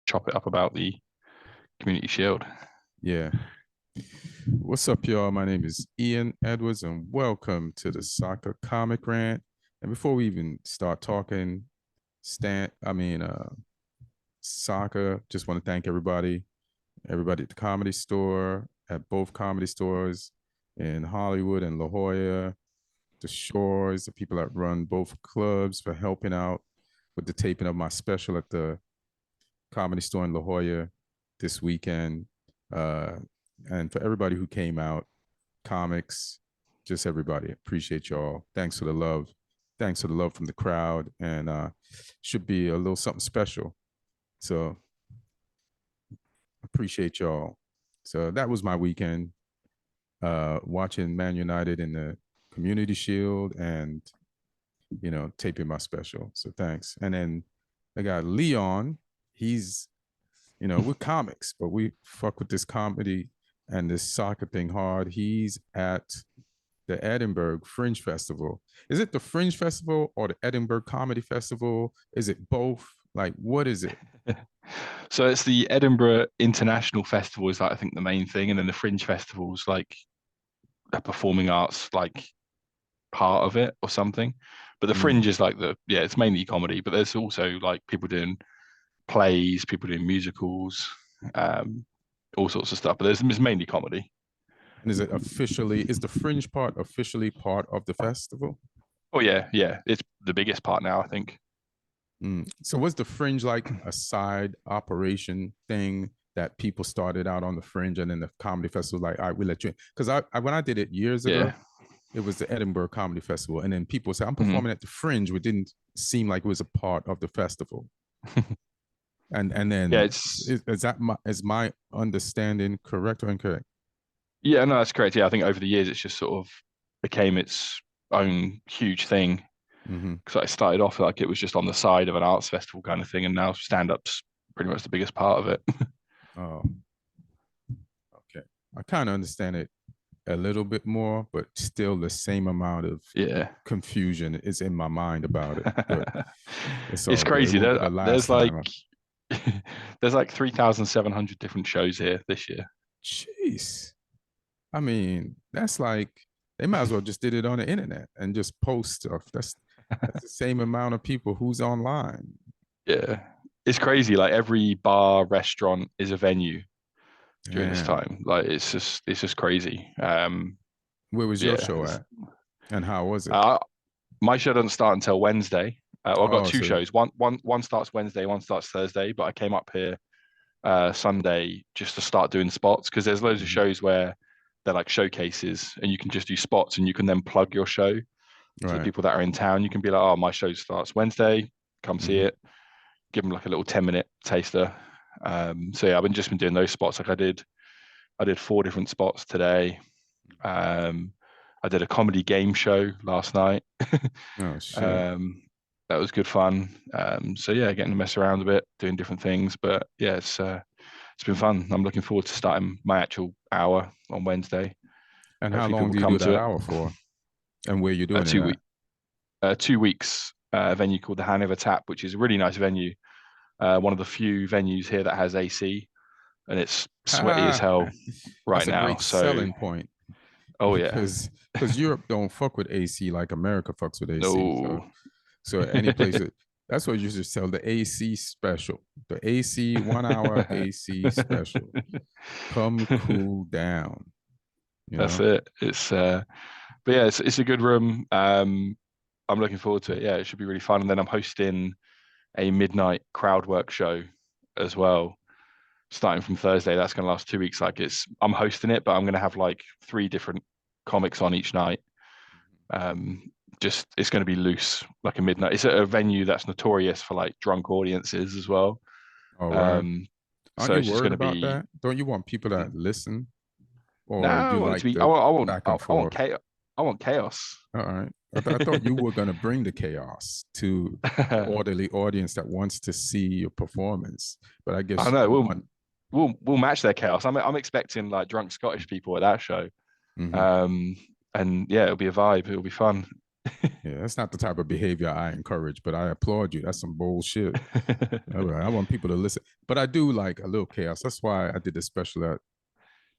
chop it up about the Community Shield. Yeah. What's up, y'all? My name is Ian Edwards, and welcome to the Soccer Comic Rant. And before we even start talking, soccer, just want to thank everybody at the Comedy Store, at both comedy stores in Hollywood and La Jolla, the Shores, the people that run both clubs for helping out with the taping of my special at the Comedy Store in La Jolla this weekend. Uh, and for everybody who came out, comics, just everybody. Appreciate y'all. Thanks for the love. Thanks for the love from the crowd. And should be a little something special. So appreciate y'all. So that was my weekend. Watching Man United in the Community Shield and taping my special. So thanks. And then I got Leon. He's we're comics, but we fuck with this comedy and this soccer thing hard. He's at the Edinburgh Fringe Festival. Is it the Fringe Festival or the Edinburgh Comedy Festival? Is it both? Like, what is it? So it's the Edinburgh International Festival is like, I think the main thing, and then the Fringe Festival's like a performing arts like part of it or something. But the Fringe is like it's mainly comedy, but there's also like people doing plays, people doing musicals, all sorts of stuff. But it's mainly comedy. And is the Fringe part officially part of the festival? Oh yeah, it's the biggest part now, I think. So was the Fringe like a side operation thing that people started out on the Fringe, and then the comedy festival like, all right, we let you in? Because when I did it years ago, it was the Edinburgh Comedy Festival, and then people say I'm performing at the Fringe, which didn't seem like it was a part of the festival. and then is my understanding correct or incorrect? Yeah, no, that's correct. Yeah, I think over the years it's just sort of became its own huge thing. Because I started off like it was just on the side of an arts festival kind of thing, and now stand-up's pretty much the biggest part of it. Oh, okay. I kind of understand it a little bit more, but still the same amount of confusion is in my mind about it. But it's crazy. There's like there's like 3,700 different shows here this year. Jeez. I mean, that's like they might as well just did it on the internet and just post stuff. That's the same amount of people who's online. Yeah. It's crazy. Like every bar, restaurant is a venue during this time. Like it's just crazy. Where was your show at? And how was it? My show doesn't start until Wednesday. I've got two shows. One starts Wednesday, one starts Thursday, but I came up here Sunday just to start doing spots because there's loads of shows where they're like showcases and you can just do spots and you can then plug your show to the people that are in town. You can be like, oh, my show starts Wednesday, come see it. Give them like a little 10-minute taster. So yeah, I've just been doing those spots. Like I did 4 different spots today. I did a comedy game show last night. Oh shit. That was good fun. So yeah, getting to mess around a bit, doing different things. But yeah, it's been fun. I'm looking forward to starting my actual hour on Wednesday. And how long do you do that hour for? And where you doing it? 2 weeks. 2 weeks. A venue called the Hanover Tap, which is a really nice venue. One of the few venues here that has AC, and it's sweaty as hell right now. Great selling point. Oh yeah, because Europe don't fuck with AC like America fucks with AC. No. So any place that's what you should sell, the AC special, the AC 1 hour AC special. Come cool down. That's it. It's but yeah, it's a good room. I'm looking forward to it. Yeah, it should be really fun. And then I'm hosting a midnight crowd work show as well, starting from Thursday. That's going to last 2 weeks. I'm hosting it, but I'm going to have like 3 different comics on each night. It's going to be loose, like a midnight. It's at a venue that's notorious for like drunk audiences as well. Oh, right. Aren't you worried about that? Don't you want people that listen? Or no, I want chaos. All right. I thought you were going to bring the chaos to the orderly audience that wants to see your performance. But I guess I know we'll match their chaos. I'm expecting like drunk Scottish people at that show. And yeah, it'll be a vibe. It'll be fun. Yeah, that's not the type of behavior I encourage, but I applaud you. That's some bullshit. I want people to listen, but I do like a little chaos. That's why I did the special at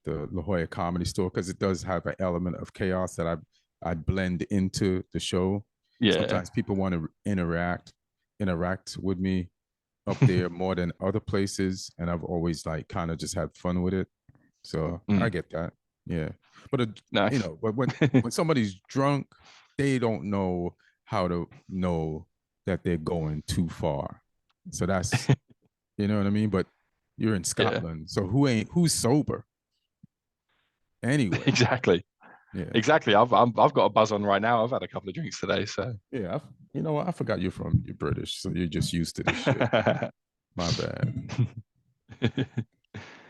the La Jolla Comedy Store, because it does have an element of chaos that I blend into the show. Yeah. Sometimes people want to interact with me up there more than other places, and I've always like kind of just had fun with it. So I get that. Yeah. But nice. you know, but when somebody's drunk, they don't know how to know that they're going too far. So that's you know what I mean? But you're in Scotland. So who's sober? Anyway. Exactly. Yeah. Exactly. I've got a buzz on right now. I've had a couple of drinks today, so yeah. You know what? I forgot you're British, so you're just used to this shit. My bad.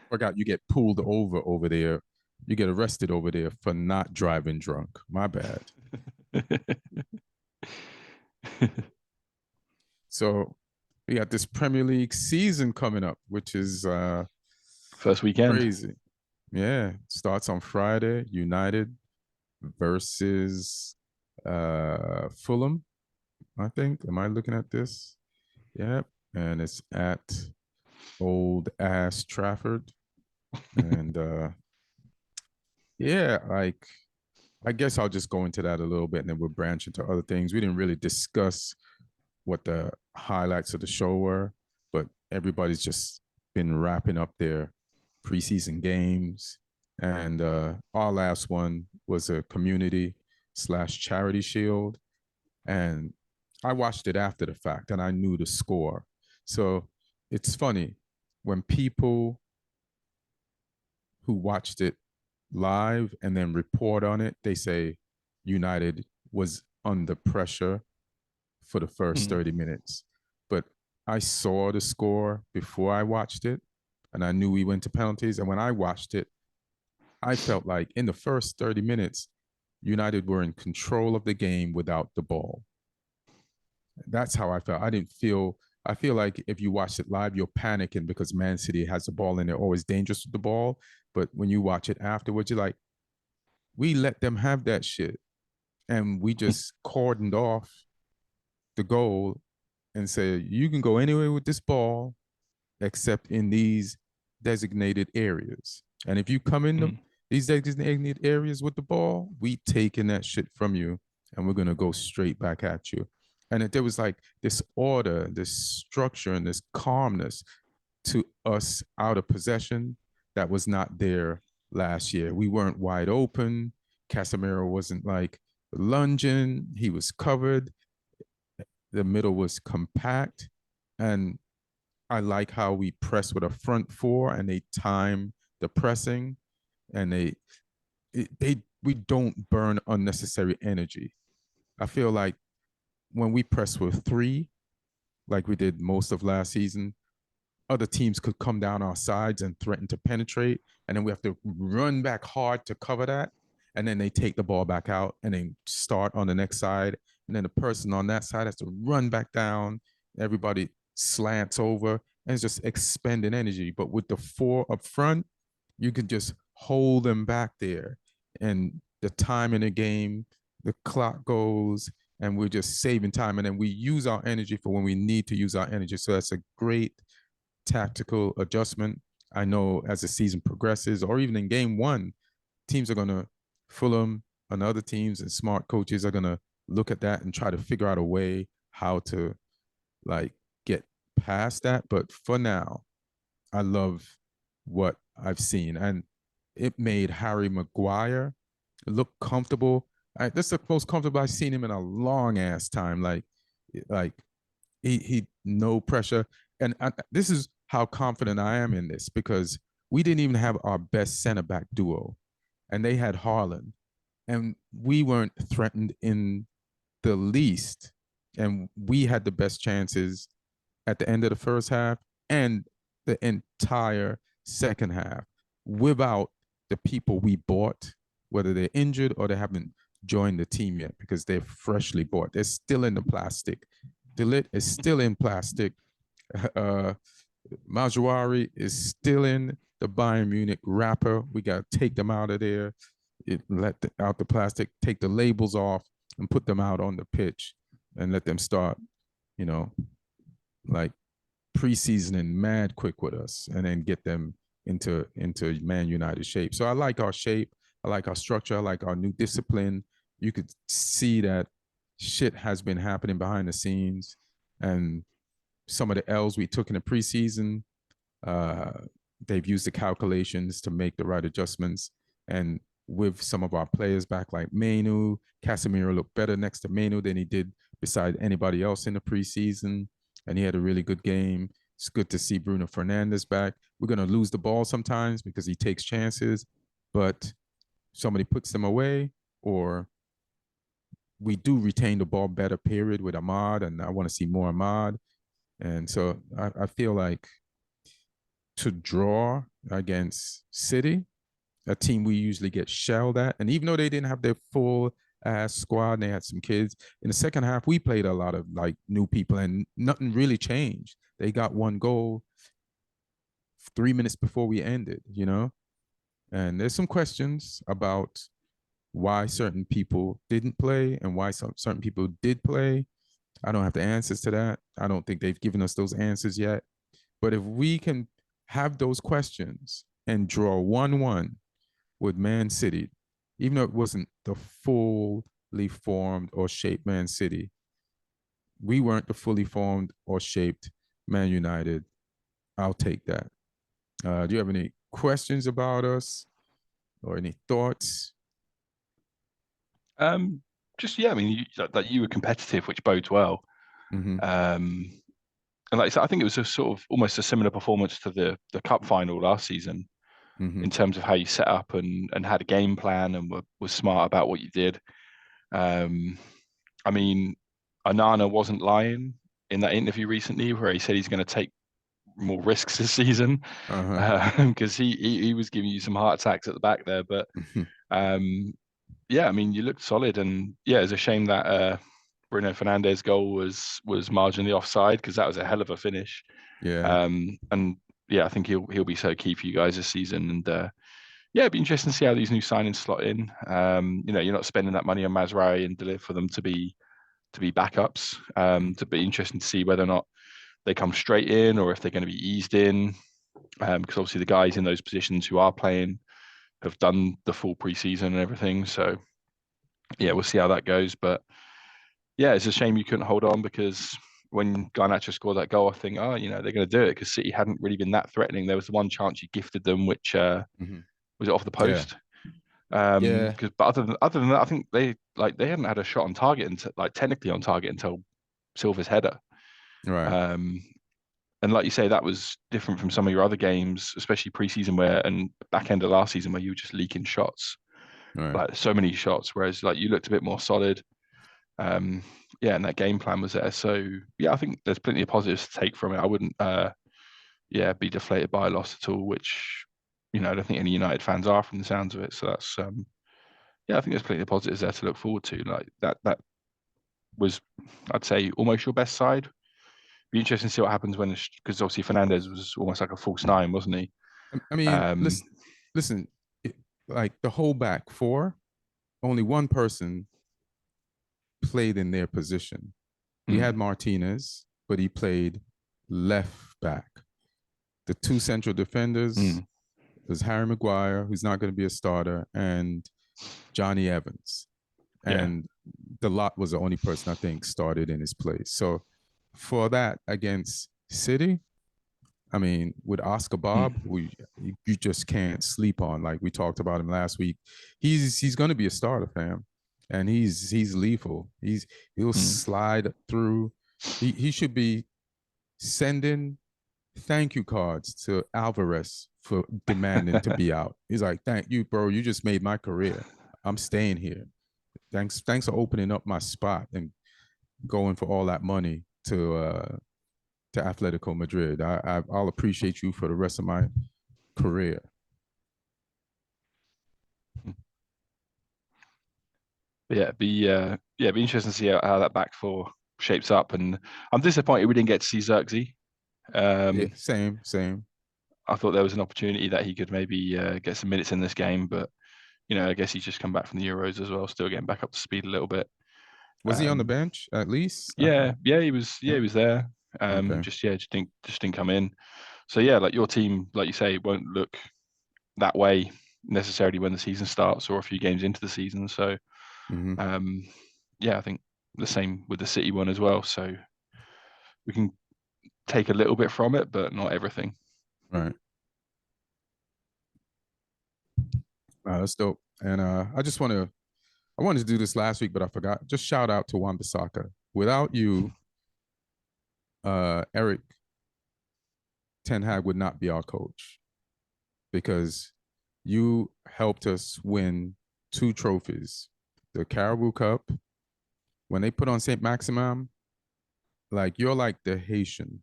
Forgot you get pulled over there. You get arrested over there for not driving drunk. My bad. So we got this Premier League season coming up, which is first weekend. Crazy. Yeah. Starts on Friday. United versus Fulham, I think. Am I looking at this? Yep. And it's at old ass Trafford. And yeah, like I guess I'll just go into that a little bit and then we'll branch into other things. We didn't really discuss what the highlights of the show were, but everybody's just been wrapping up their preseason games. And our last one was a community/charity shield. And I watched it after the fact and I knew the score. So it's funny when people who watched it live and then report on it, they say United was under pressure for the first 30 minutes. But I saw the score before I watched it and I knew we went to penalties. And when I watched it, I felt like in the first 30 minutes, United were in control of the game without the ball. That's how I felt. I feel like if you watch it live, you're panicking because Man City has the ball and they're always dangerous with the ball. But when you watch it afterwards, you're like, we let them have that shit. And we just cordoned off the goal and said, you can go anywhere with this ball except in these designated areas. And if you come in these designated areas with the ball, we taking that shit from you and we're going to go straight back at you. And there was like this order, this structure, and this calmness to us out of possession that was not there last year. We weren't wide open. Casemiro wasn't like lunging. He was covered. The middle was compact. And I like how we press with a front four and they time the pressing and we don't burn unnecessary energy. I feel like when we press with three, like we did most of last season, other teams could come down our sides and threaten to penetrate. And then we have to run back hard to cover that. And then they take the ball back out and then start on the next side. And then the person on that side has to run back down. Everybody slants over and it's just expending energy. But with the four up front, you can just hold them back there. And the time in the game, the clock goes, and we're just saving time. And then we use our energy for when we need to use our energy. So that's a great tactical adjustment. I know as the season progresses, or even in game one, teams are going to, Fulham and other teams and smart coaches are going to look at that and try to figure out a way how to like get past that. But for now, I love what I've seen. And it made Harry Maguire look comfortable. That's the most comfortable I've seen him in a long ass time. Like he no pressure. And this is how confident I am in this because we didn't even have our best center back duo, and they had Haaland, and we weren't threatened in the least. And we had the best chances at the end of the first half and the entire second half without the people we bought, whether they're injured or they haven't joined the team yet because they're freshly bought. They're still in the plastic. De Ligt is still in plastic. Majuari is still in the Bayern Munich wrapper. We got to take them out of there, out the plastic, take the labels off, and put them out on the pitch and let them start, like preseasoning mad quick with us, and then get them into Man United shape. So I like our shape. I like our structure. I like our new discipline. You could see that shit has been happening behind the scenes, and some of the L's we took in the preseason, they've used the calculations to make the right adjustments. And with some of our players back, like Mainu, Casemiro looked better next to Mainu than he did beside anybody else in the preseason, and he had a really good game. It's good to see Bruno Fernandes back. We're going to lose the ball sometimes because he takes chances, but somebody puts them away, or we do retain the ball better, period, with Ahmad, and I want to see more Ahmad. And so I feel like to draw against City, a team we usually get shelled at, and even though they didn't have their full ass squad and they had some kids, in the second half, we played a lot of like new people and nothing really changed. They got one goal 3 minutes before we ended, And there's some questions about why certain people didn't play and why certain people did play. I don't have the answers to that. I don't think they've given us those answers yet. But if we can have those questions and draw 1-1 with Man City, even though it wasn't the fully formed or shaped Man City, we weren't the fully formed or shaped Man United. I'll take that. Do you have any questions about us or any thoughts? Just yeah, I mean, you were competitive, which bodes well. Mm-hmm. And like I said, I think it was a sort of almost a similar performance to the cup final last season, in terms of how you set up and had a game plan and was smart about what you did. I mean, Onana wasn't lying in that interview recently where he said he's going to take more risks this season, because he was giving you some heart attacks at the back there. But yeah, I mean, you looked solid, and yeah, it's a shame that Bruno Fernandes' goal was marginally offside, because that was a hell of a finish. Yeah. And yeah, I think he'll be so key for you guys this season. And yeah, it'd be interesting to see how these new signings slot in. You're not spending that money on Mazraoui and Deliver for them to be backups. To be interesting to see whether or not they come straight in or if they're going to be eased in. Because obviously the guys in those positions who are playing have done the full preseason and everything. So yeah, we'll see how that goes. But yeah, it's a shame you couldn't hold on, because when Garnacho scored that goal, I think, they're going to do it, because City hadn't really been that threatening. There was the one chance you gifted them, which was it off the post. Yeah. But other than that, I think they hadn't had a shot on target until, like, technically on target until Silva's header. Right. And like you say, that was different from some of your other games, especially preseason and back end of last season, where you were just leaking shots, Right. like so many shots. Whereas like you looked a bit more solid. Yeah, and that game plan was there. So yeah, I think there's plenty of positives to take from it. I wouldn't be deflated by a loss at all, which I don't think any United fans are from the sounds of it. So that's I think there's plenty of positives there to look forward to. Like that was, I'd say, almost your best side. Be interesting to see what happens because obviously Fernandes was almost like a false nine, wasn't he? I mean, listen, like the whole back four, only one person played in their position. We had Martinez, but he played left back. The two central defenders was Harry Maguire, who's not going to be a starter, and Johnny Evans. And the lot was the only person I think started in his place. So for that against City, I mean, with Oscar Bob, you just can't sleep on. Like we talked about him last week. He's going to be a starter, fam, and he's lethal. He'll slide through. He should be sending thank you cards to Alvarez for demanding to be out. He's like, thank you, bro. You just made my career. I'm staying here. Thanks for opening up my spot and going for all that money to Atletico Madrid. I'll appreciate you for the rest of my career. Yeah, be interesting to see how that back four shapes up. And I'm disappointed we didn't get to see Xerxes. Same. I thought there was an opportunity that he could maybe get some minutes in this game, but I guess he's just come back from the Euros as well, still getting back up to speed a little bit. Was he on the bench at least? Yeah, he was. Yeah, Yeah. he was there. Okay. Just didn't come in. So yeah, like your team, like you say, won't look that way necessarily when the season starts or a few games into the season. So Hmm. um, yeah, I think the same with the City one as well. So we can take a little bit from it, but not everything. Right. That's dope. And I wanted to do this last week, but I forgot. Just shout out to Wan Bissaka. Without you, Eric Ten Hag would not be our coach because you helped us win 2 trophies. The Caribou Cup, when they put on St. Maximum, like you're like the Haitian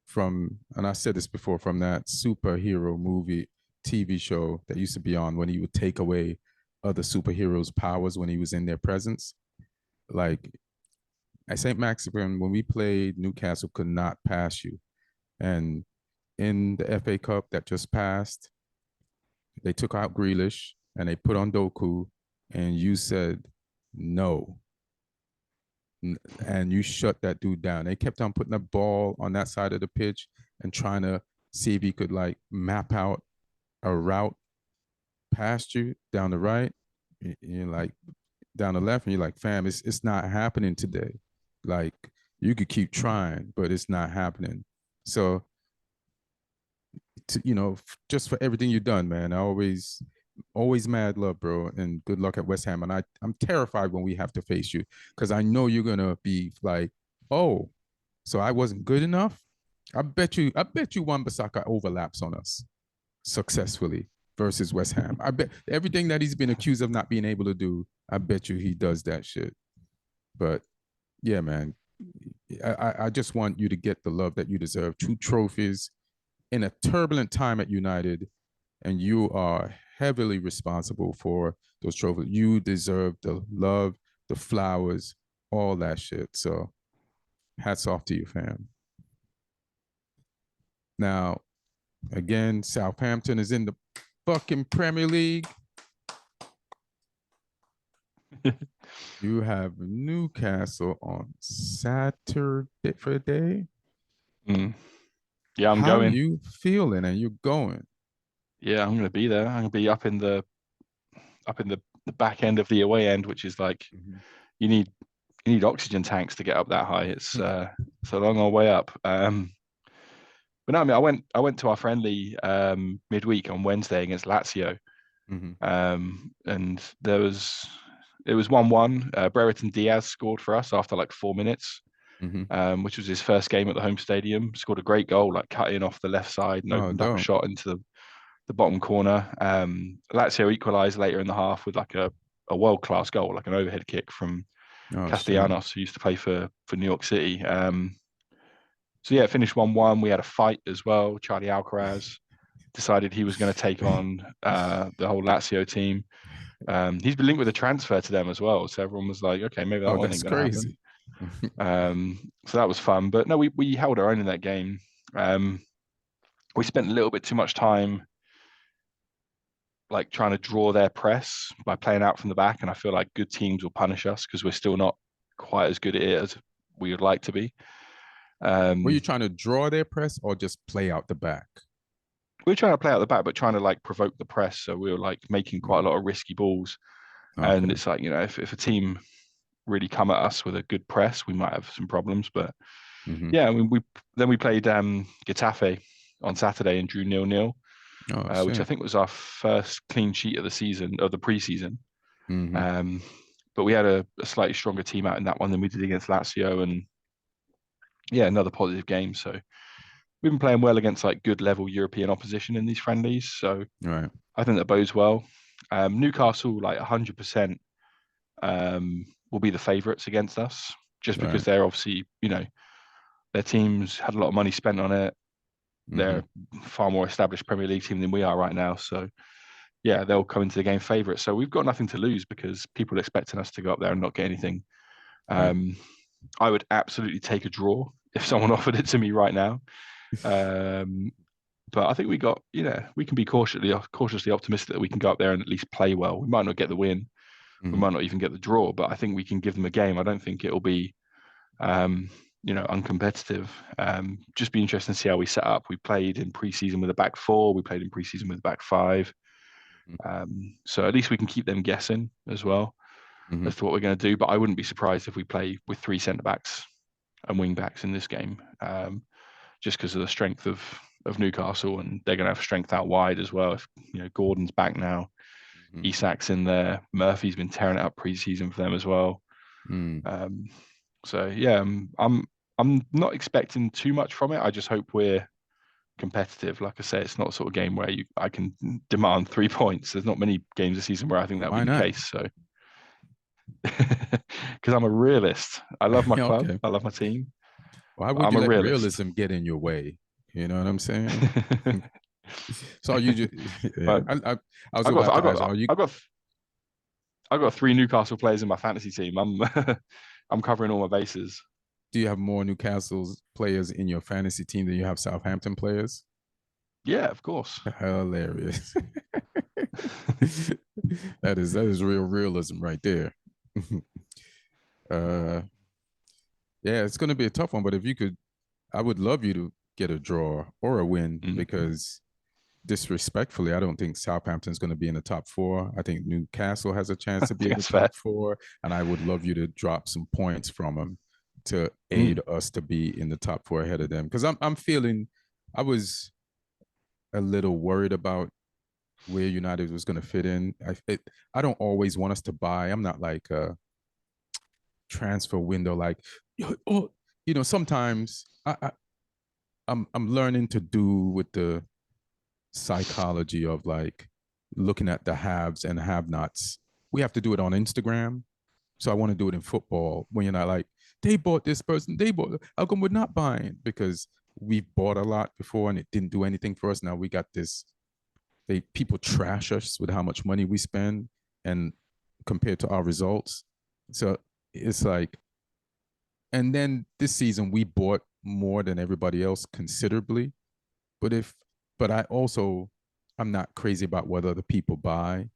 from, and I said this before, from that superhero movie TV show that used to be on when he would take away other superheroes' powers when he was in their presence. Like at St. Maximum, when we played, Newcastle could not pass you. And in the FA Cup that just passed, they took out Grealish and they put on Doku, and you said no. And you shut that dude down. They kept on putting the ball on that side of the pitch and trying to see if he could like map out a route past you down the right. You're like down the left, and you're like, fam, it's not happening today. Like you could keep trying, but it's not happening. So just for everything you've done, man. I always mad love, bro, and good luck at West Ham. And I'm terrified when we have to face you because I know you're gonna be like, oh, so I wasn't good enough. I bet you Wan Bissaka overlaps on us successfully versus West Ham. I bet everything that he's been accused of not being able to do, I bet you he does that shit. But yeah, man, I just want you to get the love that you deserve. 2 trophies in a turbulent time at United, and you are heavily responsible for those trophies. You deserve the love, the flowers, all that shit. So hats off to you, fam. Now, again, Southampton is in the fucking Premier League. You have Newcastle on Saturday. Yeah, I'm How going. you feeling? And you going? Yeah, I'm going to be there. I'm going to be up in the back end of the away end, which is like you need oxygen tanks to get up that high. It's a long old way up. But no, I mean, I went to our friendly midweek on Wednesday against Lazio, and it was 1-1. Brereton Diaz scored for us after like 4 minutes, which was his first game at the home stadium. Scored a great goal, like cut in off the left side and opened up a shot into the bottom corner. Lazio equalised later in the half with like a world-class goal, like an overhead kick from Castellanos, who used to play for New York City. So yeah, it finished 1-1. We had a fight as well. Charlie Alvarez decided he was going to take on the whole Lazio team. He's been linked with a transfer to them as well. So everyone was like, okay, maybe that one ain't going to happen. So that was fun. But no, we held our own in that game. We spent a little bit too much time like trying to draw their press by playing out from the back. And I feel like good teams will punish us because we're still not quite as good at it as we would like to be. Were you trying to draw their press or just play out the back? We were trying to play out the back, but trying to like provoke the press. So we were like making quite a lot of risky balls. And it's like, if a team really come at us with a good press, we might have some problems. But yeah, I mean, we played Getafe on Saturday and drew 0-0, which I think was our first clean sheet of the season, of the preseason. But we had a slightly stronger team out in that one than we did against Lazio, and yeah, another positive game. So we've been playing well against like good level European opposition in these friendlies. So I think that bodes well. Newcastle, like 100%, will be the favourites against us, just because they're obviously, their teams had a lot of money spent on it. They're a far more established Premier League team than we are right now. So yeah, they'll come into the game favourites. So we've got nothing to lose because people are expecting us to go up there and not get anything. I would absolutely take a draw if someone offered it to me right now. But I think we can be cautiously optimistic that we can go up there and at least play well. We might not get the win, We might not even get the draw, but I think we can give them a game. I don't think it'll be, uncompetitive. Just be interesting to see how we set up. We played in pre-season with a back four. We played in pre-season with a back five. So at least we can keep them guessing as well as to what we're going to do. But I wouldn't be surprised if we play with 3 centre backs and wing backs in this game, just because of the strength of Newcastle, and they're going to have strength out wide as well. If Gordon's back now, Isak's in there, Murphy's been tearing it up pre-season for them as well. So yeah, I'm not expecting too much from it. I just hope we're competitive. Like I say, it's not a sort of game where I can demand 3 points. There's not many games this season where I think that would be the case. So because I'm a realist. I love my club. I love my team. Why would you let realism get in your way? You know what I'm saying? So you just I've got 3 Newcastle players in my fantasy team. I'm covering all my bases. Do you have more Newcastle players in your fantasy team than you have Southampton players? Yeah, of course. Hilarious. that is real realism right there. Yeah, it's going to be a tough one, but if you could, I would love you to get a draw or a win, because disrespectfully, I don't think Southampton's going to be in the top 4. I think Newcastle has a chance to be in the top 4, and I would love you to drop some points from them to aid us to be in the top 4 ahead of them. Because I'm feeling, I was a little worried about where United was going to fit in. I don't always want us to buy. I'm not like a transfer window, like, sometimes I'm learning to do with the psychology of like looking at the haves and have-nots. We have to do it on Instagram, so I want to do it in football. When you're not like, they bought this person, how come we're not buying? Because we've bought a lot before and it didn't do anything for us. Now we got this. People trash us with how much money we spend and compared to our results. So it's like, and then this season we bought more than everybody else considerably. But I'm not crazy about what other people buy.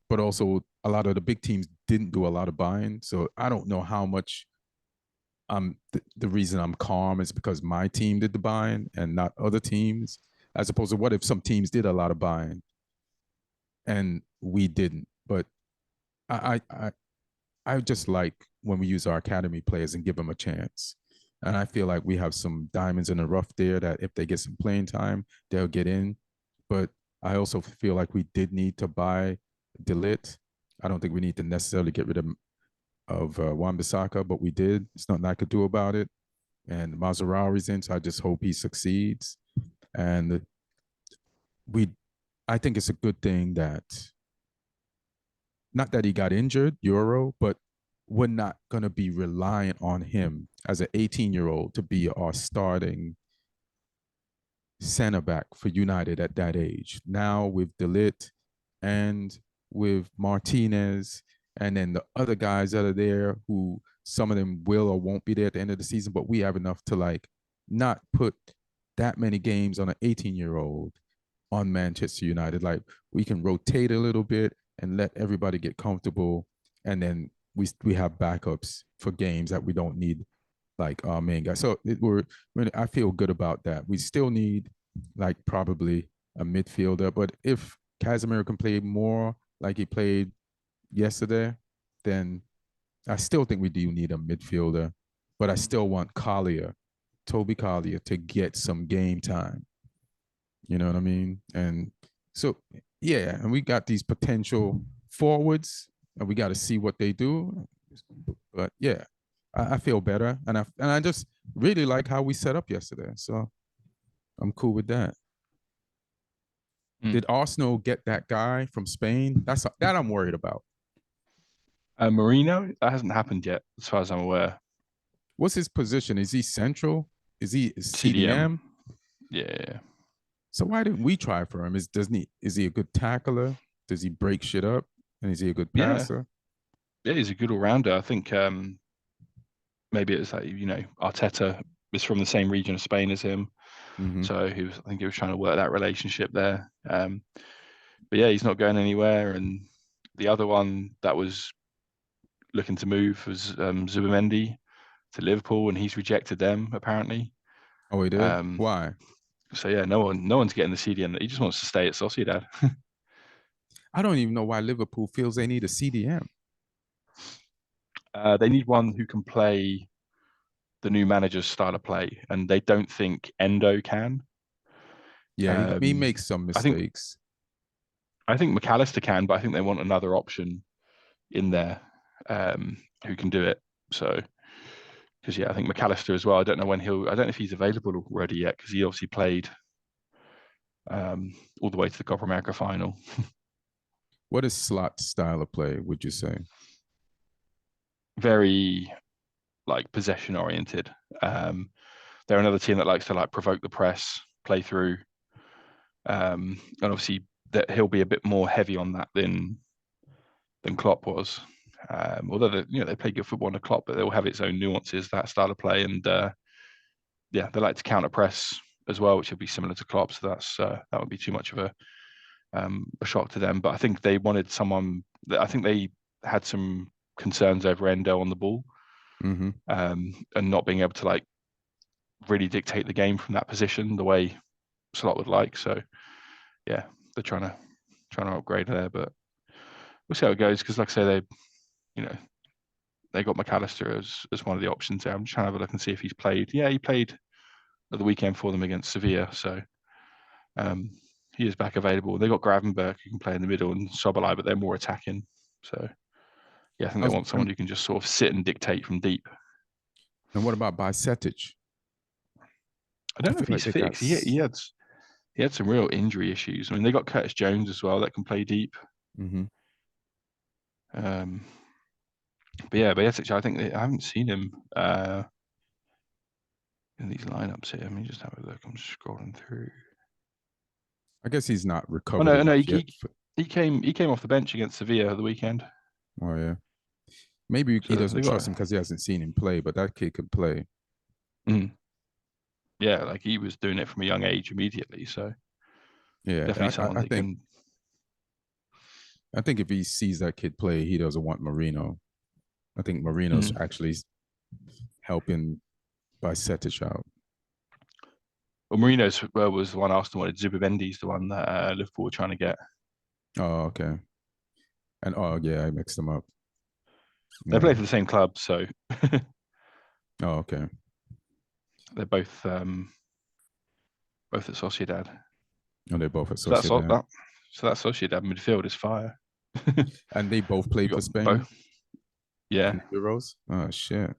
But also a lot of the big teams didn't do a lot of buying. So I don't know how much the reason I'm calm is because my team did the buying and not other teams, as opposed to what if some teams did a lot of buying and we didn't. But I just like when we use our academy players and give them a chance. And I feel like we have some diamonds in the rough there that if they get some playing time, they'll get in. But I also feel like we did need to buy De Ligt. I don't think we need to necessarily get rid of Wan Bissaka, but we did. There's nothing I could do about it. And Mazarawi's in, so I just hope he succeeds. And I think it's a good thing that, not that he got injured, Euro, but we're not going to be reliant on him as an 18-year-old to be our starting center back for United at that age. Now with De Ligt and with Martinez, and then the other guys that are there, who some of them will or won't be there at the end of the season, but we have enough to like not put that many games on an 18-year-old on Manchester United. Like, we can rotate a little bit and let everybody get comfortable, and then we have backups for games that we don't need like our main guy. So I feel good about that. We still need like probably a midfielder, but if Casemiro can play more like he played yesterday, then I still think we do need a midfielder, but I still want Toby Collier to get some game time. You know what I mean? And so, yeah, and we got these potential forwards, and we got to see what they do. But yeah, I feel better, and I just really like how we set up yesterday. So I'm cool with that. Did Arsenal get that guy from Spain? That I'm worried about. Marino? That hasn't happened yet, as far as I'm aware. What's his position? Is he central? Is he CDM? Yeah. So why didn't we try for him? Is he a good tackler? Does he break shit up? And is he a good passer? Yeah, he's a good all-rounder. I think maybe it's like, Arteta is from the same region of Spain as him. So I think he was trying to work that relationship there. But yeah, he's not going anywhere. And the other one that was looking to move was Zubimendi to Liverpool, and he's rejected them apparently. Oh, he did? Why? So yeah, no one's getting the CDM. He just wants to stay at Sociedad. I don't even know why Liverpool feels they need a CDM. They need one who can play the new manager's style of play, and they don't think Endo can. Yeah, he makes some mistakes. I think McAllister can, but I think they want another option in there who can do it. So, because yeah, I think McAllister as well. I don't know if he's available already yet, because he obviously played all the way to the Copa America final. What is Slot's style of play, would you say? Very like possession oriented. They're another team that likes to like provoke the press, play through, and obviously that he'll be a bit more heavy on that than Klopp was. Although they play good football under Klopp, but they'll have its own nuances, that style of play, and yeah, they like to counter press as well, which would be similar to Klopp. So that would be too much of a shock to them. But I think they wanted someone. I think they had some concerns over Endo on the ball, and not being able to like really dictate the game from that position the way Slot would like. So yeah, they're trying to upgrade there, but we'll see how it goes. Because like I say, they got McAllister as one of the options there. I'm just trying to have a look and see if he's played. Yeah, he played at the weekend for them against Sevilla, so he is back available. They got Gravenberg who can play in the middle and Sobolai, but they're more attacking. So yeah, I think they want someone who can just sort of sit and dictate from deep. And what about Bicetic? I don't know if he's fixed. He had some real injury issues. I mean, they got Curtis Jones as well that can play deep. But yeah, Bicetic, I think I haven't seen him in these lineups here. Let me just have a look. I'm just scrolling through. I guess he's not recovered. Oh, no, he came off the bench against Sevilla at the weekend. Oh yeah, maybe he doesn't trust him because he hasn't seen him play. But that kid could play. Yeah, like he was doing it from a young age immediately. So yeah, definitely someone I think. I think if he sees that kid play, he doesn't want Marino. I think Marino's actually helping Bicetic out. Well, Marino's was the one Arsenal wanted. Zubimendi's the one that Liverpool were trying to get. Oh, okay. And oh yeah, I mixed them up. They play for the same club, so. Oh, okay. They're both at Sociedad. Oh, they're both at Sociedad. So that Sociedad midfield is fire. And they both played for Spain? Both. Yeah. In Euros? Oh, shit.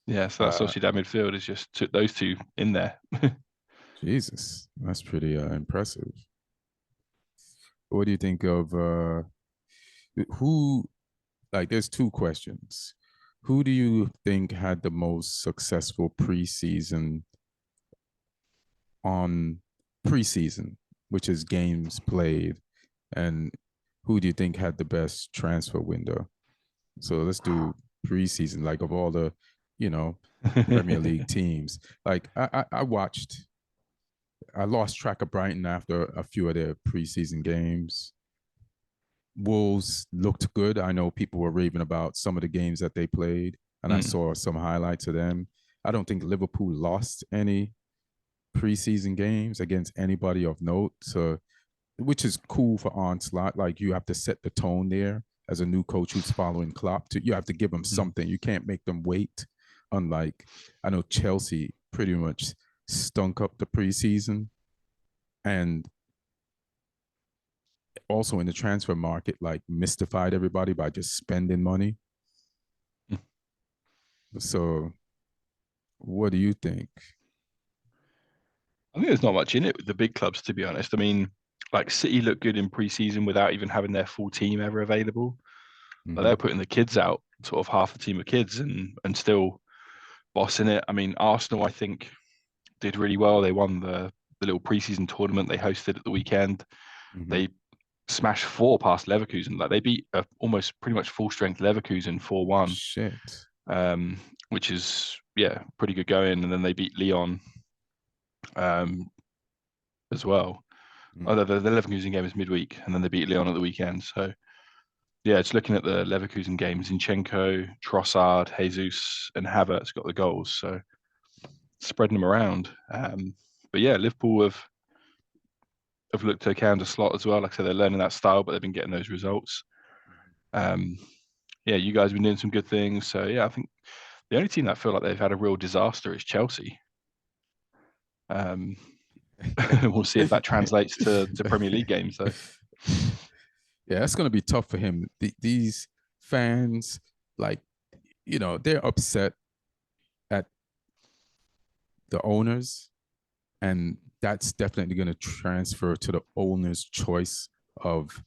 Yeah, so that Sociedad midfield is just those two in there. Jesus, that's pretty impressive. What do you think of who, like, there's two questions. Who do you think had the most successful preseason, which is games played, and who do you think had the best transfer window? So let's do preseason, like of all the, Premier League teams. Like I lost track of Brighton after a few of their preseason games. Wolves looked good. I know people were raving about some of the games that they played, and I saw some highlights of them. I don't think Liverpool lost any preseason games against anybody of note. So, which is cool for Onslaught. Like, you have to set the tone there as a new coach who's following Klopp. You have to give them something. You can't make them wait. Unlike, I know Chelsea pretty much stunk up the preseason, and also in the transfer market, like, mystified everybody by just spending money. So what do you think? I think there's not much in it with the big clubs, to be honest. I mean, like City looked good in preseason without even having their full team ever available. But they're putting the kids out, sort of half the team of kids, and still bossing it. I mean, Arsenal, I think, did really well. They won the little preseason tournament they hosted at the weekend. They smashed 4 past Leverkusen. Like, they beat almost pretty much full strength Leverkusen 4-1. Shit. Which is pretty good going. And then they beat Lyon as well. Although the Leverkusen game is midweek, and then they beat Lyon at the weekend. So yeah, just looking at the Leverkusen games, Zinchenko, Trossard, Jesus, and Havertz got the goals. So spreading them around. But yeah, Liverpool have looked okay under Slot as well. Like I said, they're learning that style, but they've been getting those results. Yeah, you guys have been doing some good things. So yeah, I think the only team that feel like they've had a real disaster is Chelsea. We'll see if that translates to Premier League games, though. Yeah, that's going to be tough for him. These fans, like, they're upset at the owners, and that's definitely going to transfer to the owner's choice of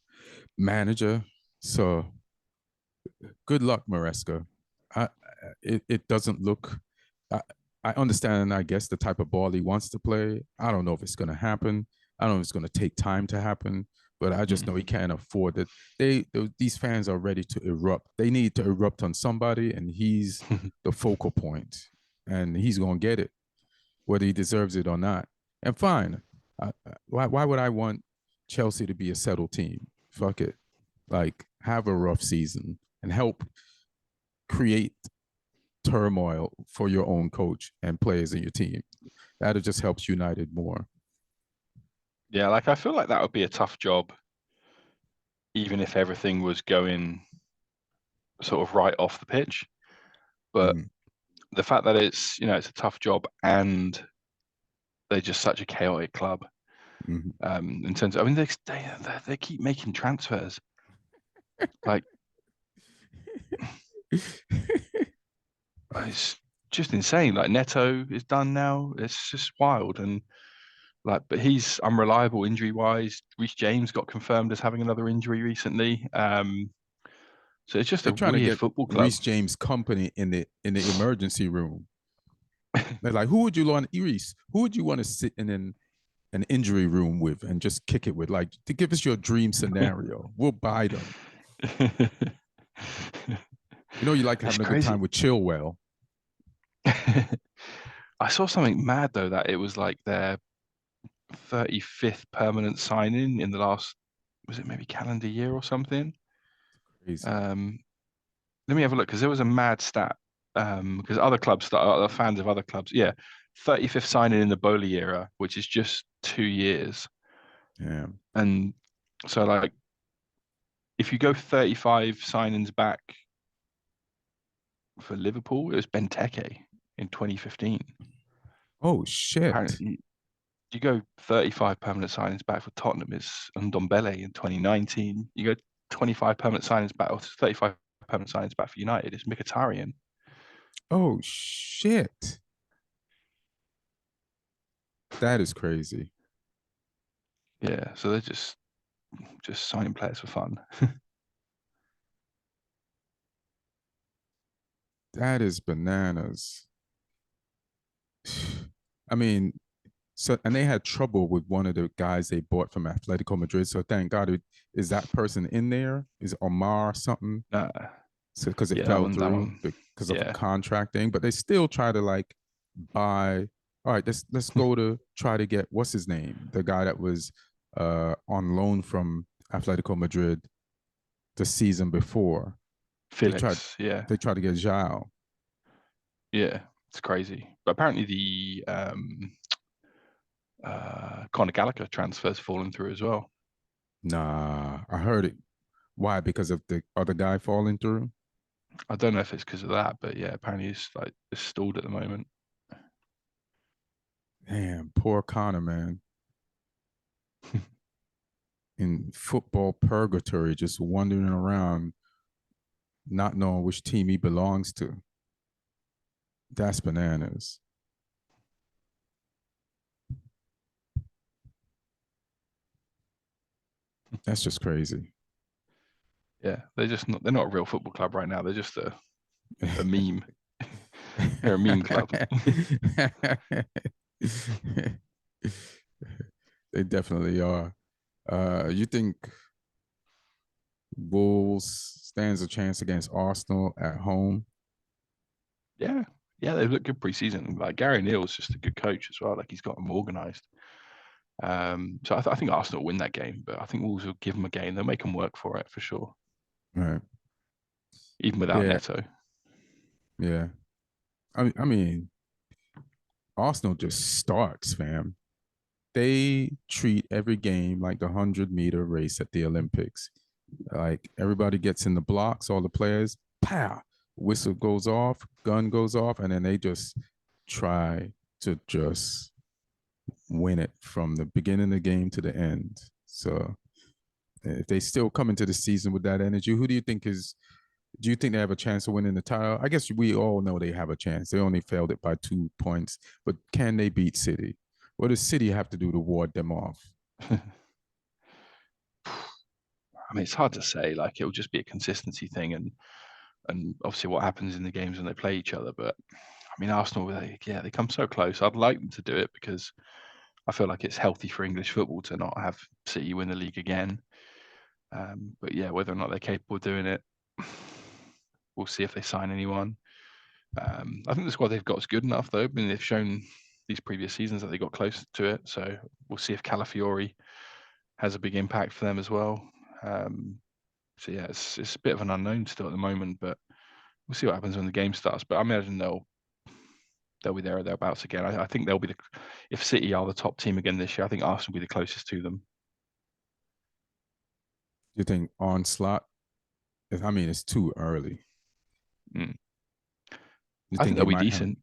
manager. So good luck, Maresca. It doesn't look. I understand, I guess, the type of ball he wants to play. I don't know if it's going to happen. I don't know if it's going to take time to happen, but I just know he can't afford it. These fans are ready to erupt. They need to erupt on somebody, and he's the focal point, and he's going to get it, whether he deserves it or not. And fine. Why would I want Chelsea to be a settled team? Fuck it. Like, have a rough season and help create turmoil for your own coach and players in your team. That just helps United more. Yeah, like I feel like that would be a tough job, even if everything was going sort of right off the pitch. But the fact that it's a tough job and they're just such a chaotic club. In terms of, I mean, they keep making transfers. Like, it's just insane. Like, Neto is done now. It's just wild. And like, but he's unreliable injury wise. Reece James got confirmed as having another injury recently. So it's just They're a trying to weird get football club. Reece James company in the emergency room. They're like, who would you want, Reece? Who would you want to sit in an injury room with and just kick it with? Like, to give us your dream scenario. We'll buy them. You like having a good time with Chilwell. I saw something mad though, that it was like their 35th permanent signing in the last, was it maybe calendar year or something? Crazy. Let me have a look, because there was a mad stat. Because other clubs that are fans of other clubs, 35th signing in the Bowley era, which is just 2 years. Yeah. And so, like, if you go 35 signings back for Liverpool, it was Benteke in 2015. Oh shit! Apparently, you go 35 permanent signings back for Tottenham, is Ndombele in 2019. You go 25 permanent signings back, or 35 permanent signings back for United, it's Mkhitaryan. Oh shit! That is crazy. Yeah, so they're just signing players for fun. That is bananas. I mean, so, and they had trouble with one of the guys they bought from Atletico Madrid. So thank God, is that person in there? Is Omar something? So because it fell through because of a contract thing, but they still try to like buy. All right, let's go to try to get, what's his name? The guy that was on loan from Atletico Madrid the season before. Felix, they tried to get João. Yeah, it's crazy. But apparently the Conor Gallagher transfer's fallen through as well. Nah, I heard it. Why? Because of the other guy falling through? I don't know if it's because of that, but yeah, apparently it's stalled at the moment. Damn, poor Conor, man. In football purgatory, just wandering around, not knowing which team he belongs to. That's bananas. That's just crazy. Yeah, they're not a real football club right now. They're just a meme. They're a meme club. They definitely are. You think Wolves stands a chance against Arsenal at home? Yeah, they've looked good preseason. Like, Gary Neal's just a good coach as well. Like, he's got them organised. So I think Arsenal will win that game, but I think Wolves will give them a game. They'll make them work for it for sure. Right. Even without Neto. Yeah. I mean, Arsenal just starts, fam. They treat every game like the 100-meter race at the Olympics. Like everybody gets in the blocks, all the players, pow, whistle goes off, gun goes off, and then they just try to just win it from the beginning of the game to the end. So if they still come into the season with that energy, who do you think they have a chance of winning the title? I guess we all know they have a chance. They only failed it by 2 points, but can they beat City? What does City have to do to ward them off? I mean, it's hard to say. Like, it'll just be a consistency thing, and obviously what happens in the games when they play each other. But I mean, Arsenal, they come so close. I'd like them to do it because I feel like it's healthy for English football to not have City win the league again. But yeah, whether or not they're capable of doing it, we'll see if they sign anyone. I think the squad they've got is good enough, though. I mean, they've shown these previous seasons that they got close to it. So we'll see if Calafiori has a big impact for them as well. So yeah, it's a bit of an unknown still at the moment, but we'll see what happens when the game starts. But I imagine they'll be there or thereabouts again. I think they'll be if City are the top team again this year, I think Arsenal will be the closest to them. You think onslaught? I mean, it's too early. I think they'll be decent,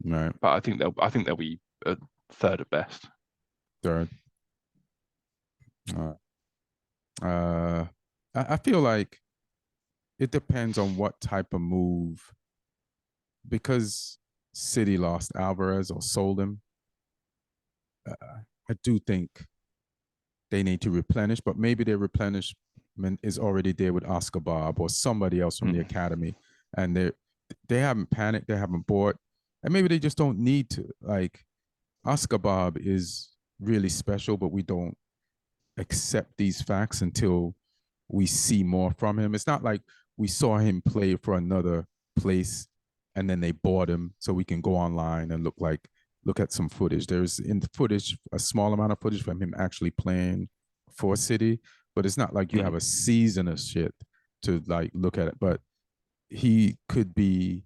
right? But I think they'll be a third at best. Third. I feel like it depends on what type of move, because City lost Alvarez or sold him. I do think they need to replenish, but maybe their replenishment is already there with Oscar Bob or somebody else from the academy, and they haven't panicked, they haven't bought, and maybe they just don't need to. Like, Oscar Bob is really special, but we don't accept these facts until we see more from him. It's not like we saw him play for another place and then they bought him so we can go online and look at some footage. There's in the footage a small amount of footage from him actually playing for City, but it's not like you have a season of shit to like look at it. But he could be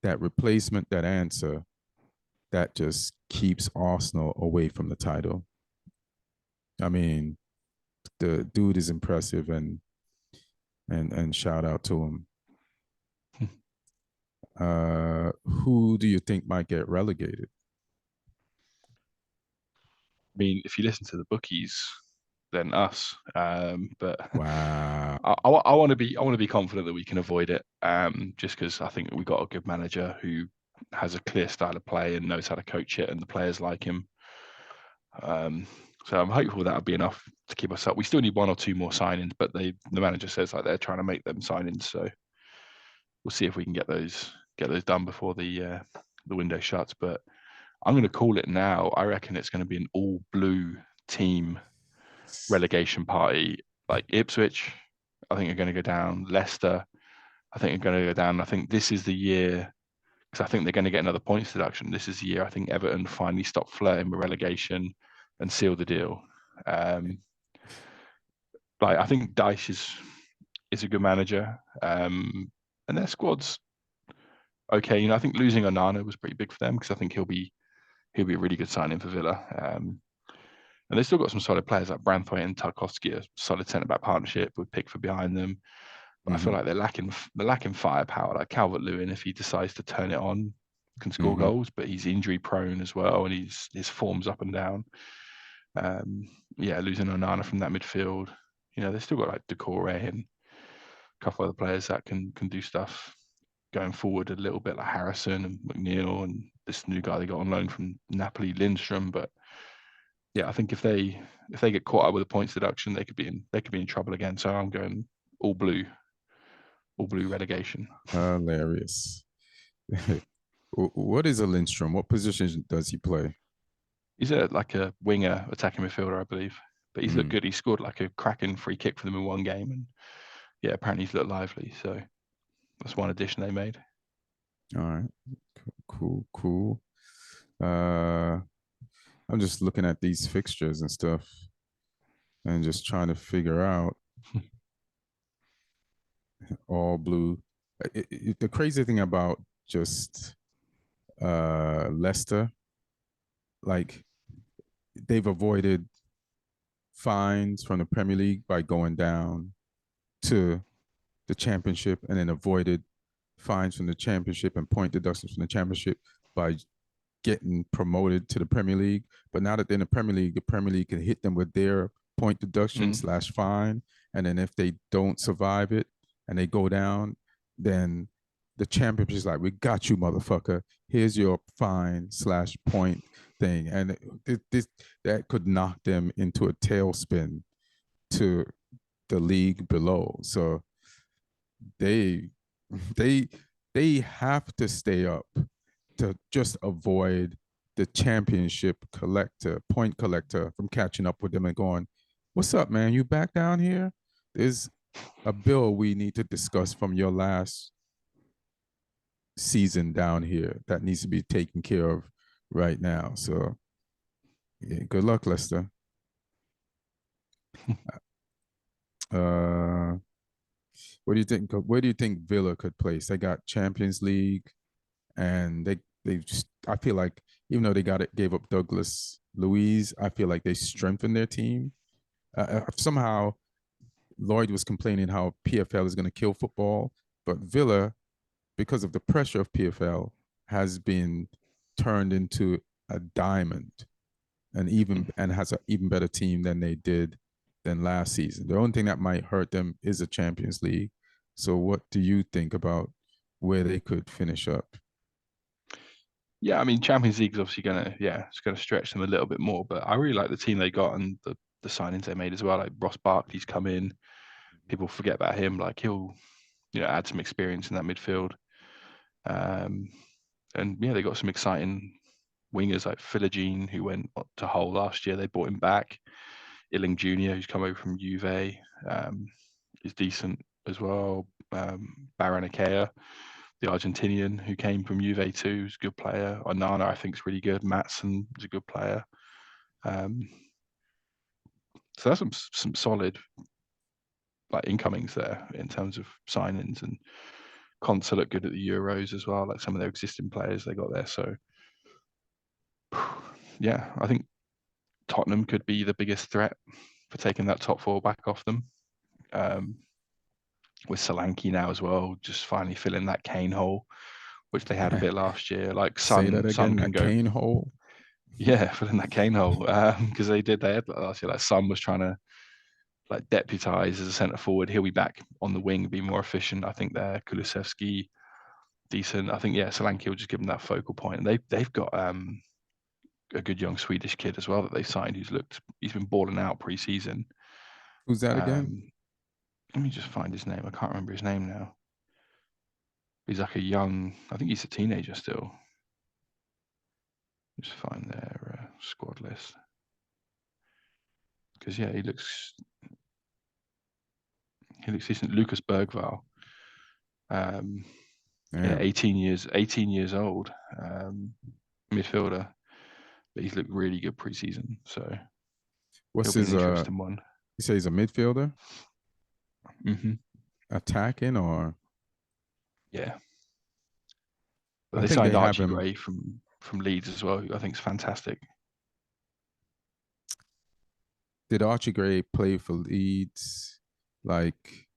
that replacement, that answer that just keeps Arsenal away from the title. I mean, the dude is impressive, and shout out to him. Who do you think might get relegated? I mean, if you listen to the bookies, then us. But wow, I want to be confident that we can avoid it. Just because I think we got a good manager who has a clear style of play and knows how to coach it, and the players like him. So I'm hopeful that'll be enough to keep us up. We still need one or two more signings, but the manager says like they're trying to make them signings. So we'll see if we can get those done before the window shuts. But I'm going to call it now. I reckon it's going to be an all blue team relegation party. Like Ipswich, I think are going to go down. Leicester, I think are going to go down. I think this is the year, because I think they're going to get another points deduction. This is the year I think Everton finally stop flirting with relegation and seal the deal. Like, I think Dyche is a good manager, and their squad's okay. You know, I think losing Onana was pretty big for them, because I think he'll be a really good signing for Villa. And they've still got some solid players like Branthwaite and Tarkowski, a solid centre-back partnership with Pickford behind them. But I feel like they're lacking firepower. Like Calvert-Lewin, if he decides to turn it on, can score goals, but he's injury prone as well, and his form's up and down. Losing Onana from that midfield, you know, they've still got like Decore and a couple other players that can do stuff going forward a little bit, like Harrison and McNeil and this new guy they got on loan from Napoli, Lindstrom. But yeah, I think if they get caught up with a points deduction, they could be in trouble again. So I'm going all blue relegation. Hilarious. What is a Lindstrom? What position does he play? He's like a winger, attacking midfielder, I believe. But he's looked good. He scored like a cracking free kick for them in one game, and yeah, apparently he's looked lively. So that's one addition they made. All right, cool. I'm just looking at these fixtures and stuff and just trying to figure out all blue. The crazy thing about just Leicester, like they've avoided fines from the Premier League by going down to the Championship, and then avoided fines from the Championship and point deductions from the Championship by getting promoted to the Premier League. But now that they're in the Premier League can hit them with their point deduction / fine. And then if they don't survive it and they go down, then the championship is like, we got you, motherfucker. Here's your fine / point thing. And that could knock them into a tailspin to the league below. So they have to stay up to just avoid the championship point collector from catching up with them and going, what's up, man? You back down here? There's a bill we need to discuss from your last season down here that needs to be taken care of right now. So yeah, good luck, Leicester. What do you think? Where do you think Villa could place? They got Champions League, and they just, I feel like even though gave up Douglas Luiz, I feel like they strengthened their team. Somehow Lloyd was complaining how PFL is going to kill football, but Villa, because of the pressure of PFL, has been turned into a diamond, and has an even better team than they did than last season. The only thing that might hurt them is a Champions League. So what do you think about where they could finish up? Yeah, I mean, Champions League is obviously it's gonna stretch them a little bit more. But I really like the team they got and the signings they made as well. Like Ross Barkley's come in. People forget about him. Like he'll, add some experience in that midfield. And yeah, they got some exciting wingers like Philogene, who went to Hull last year. They brought him back. Illing Jr., who's come over from Juve, is decent as well. Baranakea, the Argentinian who came from Juve too, is a good player. Onana, I think, is really good. Matson is a good player. So that's some solid like incomings there in terms of signings, and Conte look good at the Euros as well, like some of their existing players they got there. So yeah, I think Tottenham could be the biggest threat for taking that top four back off them. With Solanke now as well, just finally filling that Kane hole, which they had a bit last year. Like Son can go. Kane hole. Yeah, filling that Kane hole, because they had last year. Like Son was trying to like deputize as a centre forward. He'll be back on the wing, be more efficient. I think there, Kulusevski, decent. I think Solanke will just give them that focal point. And they've got a good young Swedish kid as well that they signed. He's been balling out pre-season. Who's that again? Let me just find his name. I can't remember his name now. He's like I think he's a teenager still. Just find their squad list. Because he looks decent. Lucas Bergvall. 18 years old, midfielder. But he's looked really good pre-season. So what's his interesting one? You say he's a midfielder? Mm-hmm. Attacking or? Yeah. But they signed Archie Gray from Leeds as well, who I think is fantastic. Did Archie Gray play for Leeds, like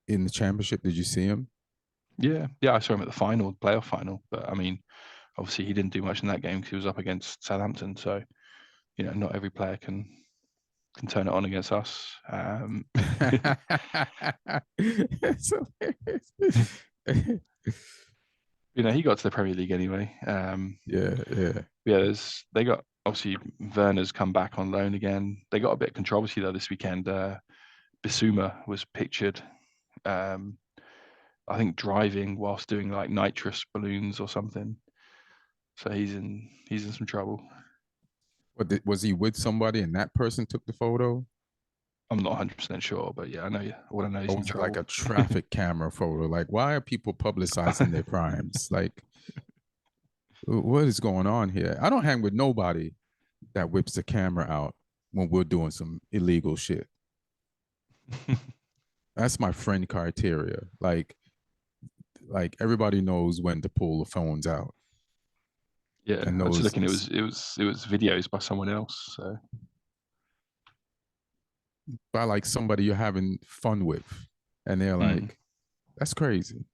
in the Championship? Did you see him? Yeah, I saw him at the playoff final. But I mean, obviously he didn't do much in that game because he was up against Southampton. So, not every player can turn it on against us. He got to the Premier League anyway. They got, obviously Werner's come back on loan again. They got a bit of controversy though this weekend. Bissouma was pictured, I think, driving whilst doing like nitrous balloons or something. So he's in some trouble. Was he with somebody and that person took the photo? I'm not 100% sure, but yeah, I know. What I know is in trouble. Like a traffic camera photo. Like, why are people publicizing their crimes? Like, What is going on here? I don't hang with nobody that whips the camera out when we're doing some illegal shit. That's my friend criteria. Like everybody knows when to pull the phones out. Yeah, And I was knows looking. It was videos by someone else. So by like somebody you're having fun with. And they're mm. like, that's crazy.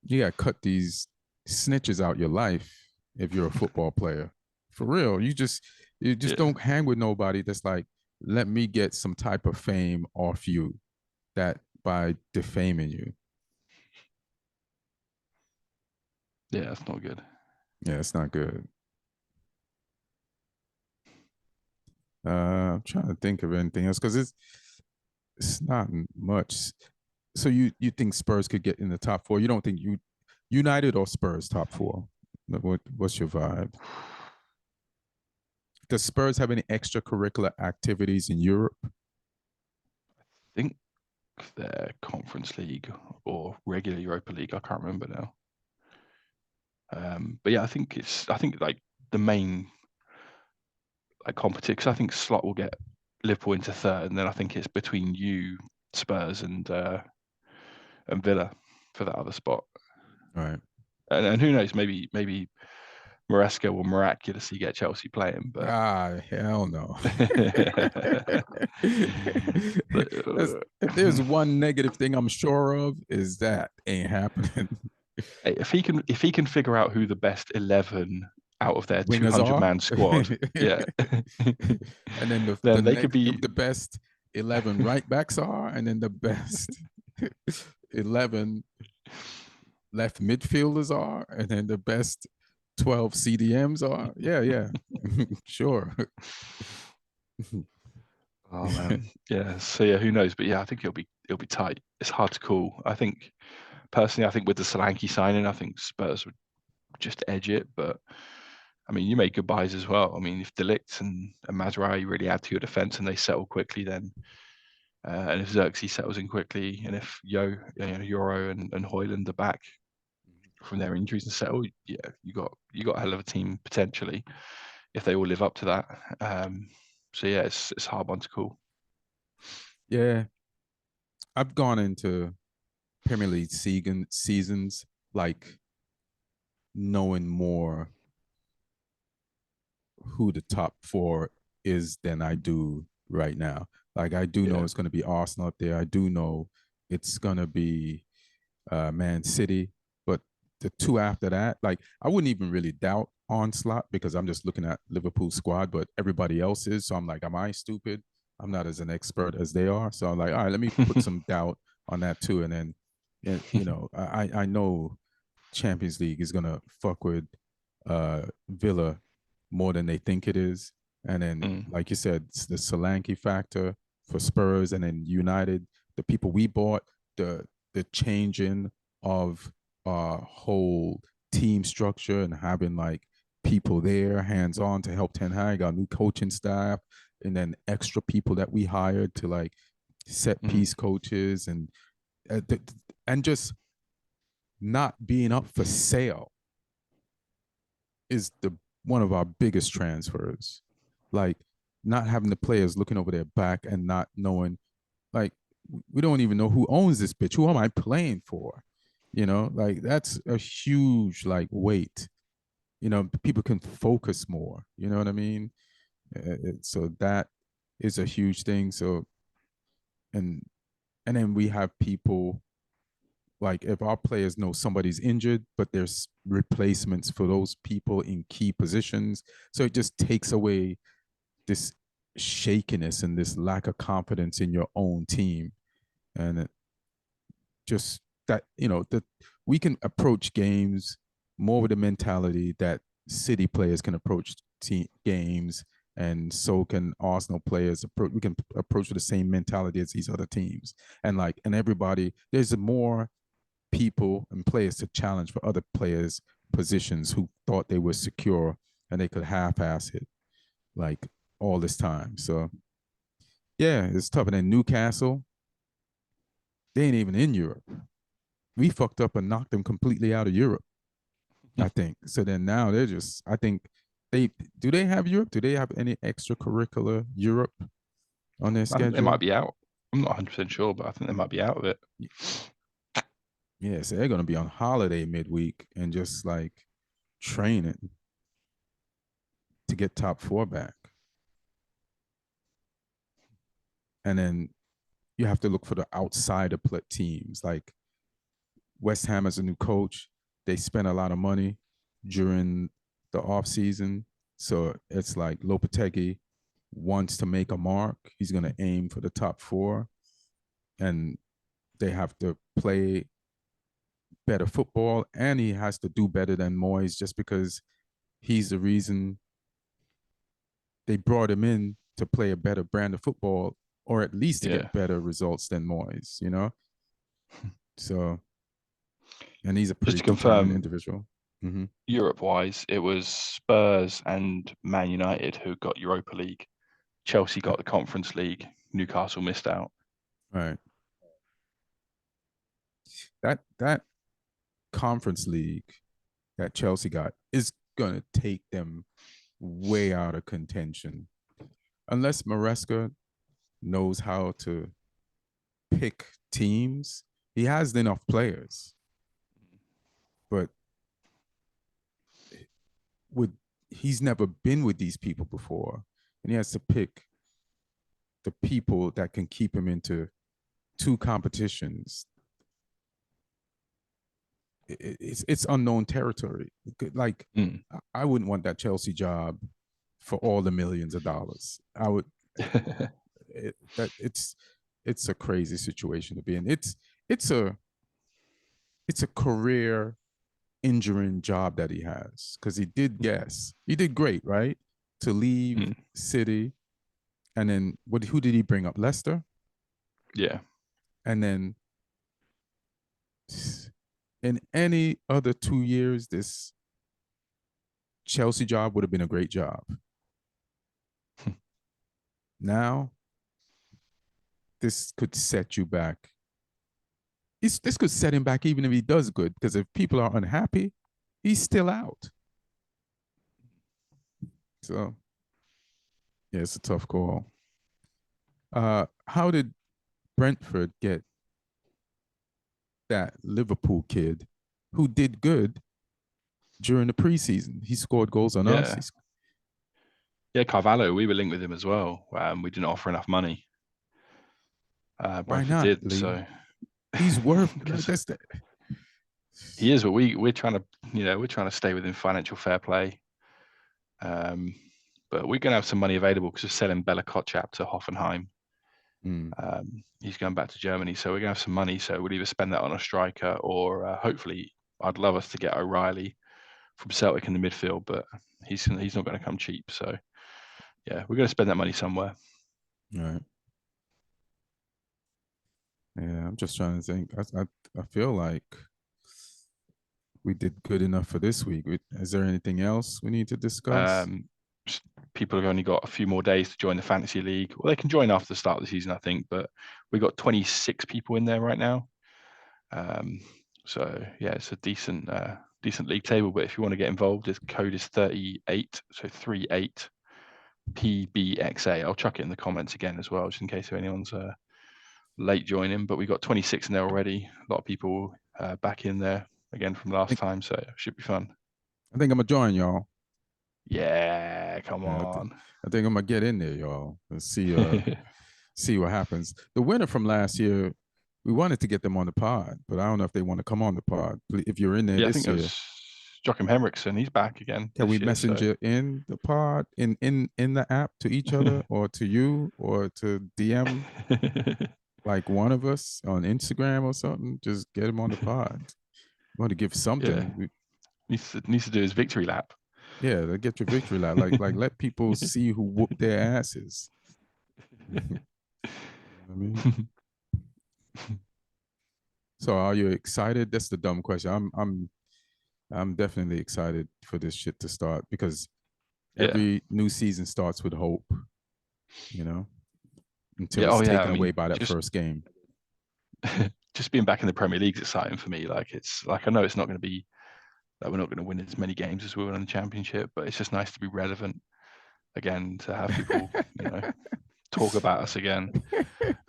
You gotta cut these snitches out your life if you're a football player. For real. You just Yeah, don't hang with nobody that's like, let me get some type of fame off you that by defaming you. yeah, that's not good. Yeah, it's not good. I'm trying to think of anything else because it's not much. So you think Spurs could get in the top four? You don't think United or Spurs top four? What's your vibe? Does Spurs have any extracurricular activities in Europe? I think their Conference League or regular Europa League. I can't remember now. But yeah, I think like the main like competition. Because I think Slot will get Liverpool into third, and then I think it's between you, Spurs, and Villa for that other spot. All right. And who knows? Maybe Maresca will miraculously get Chelsea playing, but Hell no. but, If there's one negative thing I'm sure of is that ain't happening. if he can figure out who the best 11 out of their Wingers 200 are, man squad, yeah, and then then they could be the best 11 right backs are, and then the best 11 left midfielders are, and then the best 12 CDMs are. Yeah, sure. oh man, yeah. So yeah, who knows? But yeah, I think it'll be tight. It's hard to call. I think personally, I think with the Solanke signing, I think Spurs would just edge it. But I mean, you make good buys as well. I mean, if Delict and Mazraoui really add to your defense and they settle quickly, then and if Xerxes settles in quickly, and if Euro and Hoyland are back from their injuries and settle, yeah, you got a hell of a team potentially if they all live up to that. So yeah, it's a hard one to call. Yeah, I've gone into Premier League seasons like knowing more who the top four is than I do right now. Like I do know Yeah. it's going to be Arsenal up there. I do know it's going to be Man City, but the two after that, like I wouldn't even really doubt Onslaught because I'm just looking at Liverpool squad, but everybody else is. So I'm like, am I stupid? I'm not as an expert as they are. So I'm like, all right, let me put some doubt on that too. And then, I know Champions League is gonna fuck with Villa more than they think it is. And then, Mm, like you said, it's the Solanke factor for Spurs, and then United, the people we bought, the changing of our whole team structure and having like people there hands on to help Ten Hag, our new coaching staff, and then extra people that we hired to like set mm, piece coaches and just not being up for sale is the one of our biggest transfers. Like not having the players looking over their back and not knowing, like, we don't even know who owns this bitch. Who am I playing for? Like that's a huge like weight. People can focus more. You know what I mean? So that is a huge thing. So and and then we have people like if our players know somebody's injured, but there's replacements for those people in key positions. So it just takes away this shakiness and this lack of confidence in your own team. And it just that, that we can approach games more with the mentality that City players can approach games, and so can Arsenal players approach. We can approach with the same mentality as these other teams, and everybody. There's more people and players to challenge for other players' positions who thought they were secure and they could half-ass it like all this time. So yeah, it's tough. And then Newcastle, they ain't even in Europe. We fucked up and knocked them completely out of Europe. I think. So then now they're just, I think they have Europe? Do they have any extracurricular Europe on their I think they might schedule? be out. I'm not 100% sure, but I think they might be out of it. Yeah, so they're gonna be on holiday midweek and just like training to get top four back. And then you have to look for the outsider teams. Like West Ham as a new coach, they spent a lot of money during the off season. So it's like Lopetegui wants to make a mark. He's going to aim for the top four, and they have to play better football, and he has to do better than Moyes just because he's the reason they brought him in to play a better brand of football, or at least to get better results than Moyes, you know? So, and he's a Just pretty to determined confirm, individual. Mm-hmm. Europe-wise, it was Spurs and Man United who got Europa League. Chelsea got the Conference League. Newcastle missed out. Right. That Conference League that Chelsea got is gonna take them way out of contention, unless Maresca knows how to pick teams. He has enough players, but he's never been with these people before, and he has to pick the people that can keep him into two competitions. It's unknown territory. Like I wouldn't want that Chelsea job for all the millions of dollars. I would. It's a crazy situation to be in. It's a career injuring job that he has, because he did great, right, to leave City, and then who did he bring up? Leicester. Yeah. And then in any other 2 years, this Chelsea job would have been a great job. Now, this could set you back. This could set him back even if he does good, because if people are unhappy, he's still out. So, yeah, it's a tough call. How did Brentford get that Liverpool kid who did good during the preseason? He scored goals on us. Yeah, Carvalho, we were linked with him as well. We didn't offer enough money. Why Brentford not, did, Lee? so he's worth like that's the... He is, but we're trying to stay within financial fair play. But we're going to have some money available because we're selling Bella Kotchap to Hoffenheim. He's going back to Germany, so we're going to have some money. So we'll either spend that on a striker, or hopefully, I'd love us to get O'Reilly from Celtic in the midfield, but he's not going to come cheap. So yeah, we're going to spend that money somewhere. All right. Yeah, I'm just trying to think. I feel like we did good enough for this week. Is there anything else we need to discuss? People have only got a few more days to join the fantasy league. Well, they can join after the start of the season, I think, but we've got 26 people in there right now. So yeah, it's a decent league table. But if you want to get involved, the code is 38, so 38 PBXA. I'll chuck it in the comments again as well, just in case anyone's late joining. But we got 26 in there already. A lot of people back in there again from last time, so it should be fun. I think I'm gonna join y'all. Yeah, come on. I think I'm gonna get in there, y'all. Let's see see what happens. The winner from last year, we wanted to get them on the pod, but I don't know if they want to come on the pod. If you're in there I this think year, Joachim Henriksen, he's back again. can we messenger in the pod in the app to each other, or to you, or to DM like one of us on Instagram or something? Just get him on the pod. We want to give something. Yeah. Needs to do his victory lap. Yeah, they get your victory lap. Like let people see who whooped their asses. You know what I mean? So are you excited? That's the dumb question. I'm definitely excited for this shit to start, because every new season starts with hope, you know, until it's taken away by that first game. Just being back in the Premier League is exciting for me. Like, it's like, I know it's not going to be that we're not going to win as many games as we won in the Championship, but it's just nice to be relevant again, to have people, talk about us again.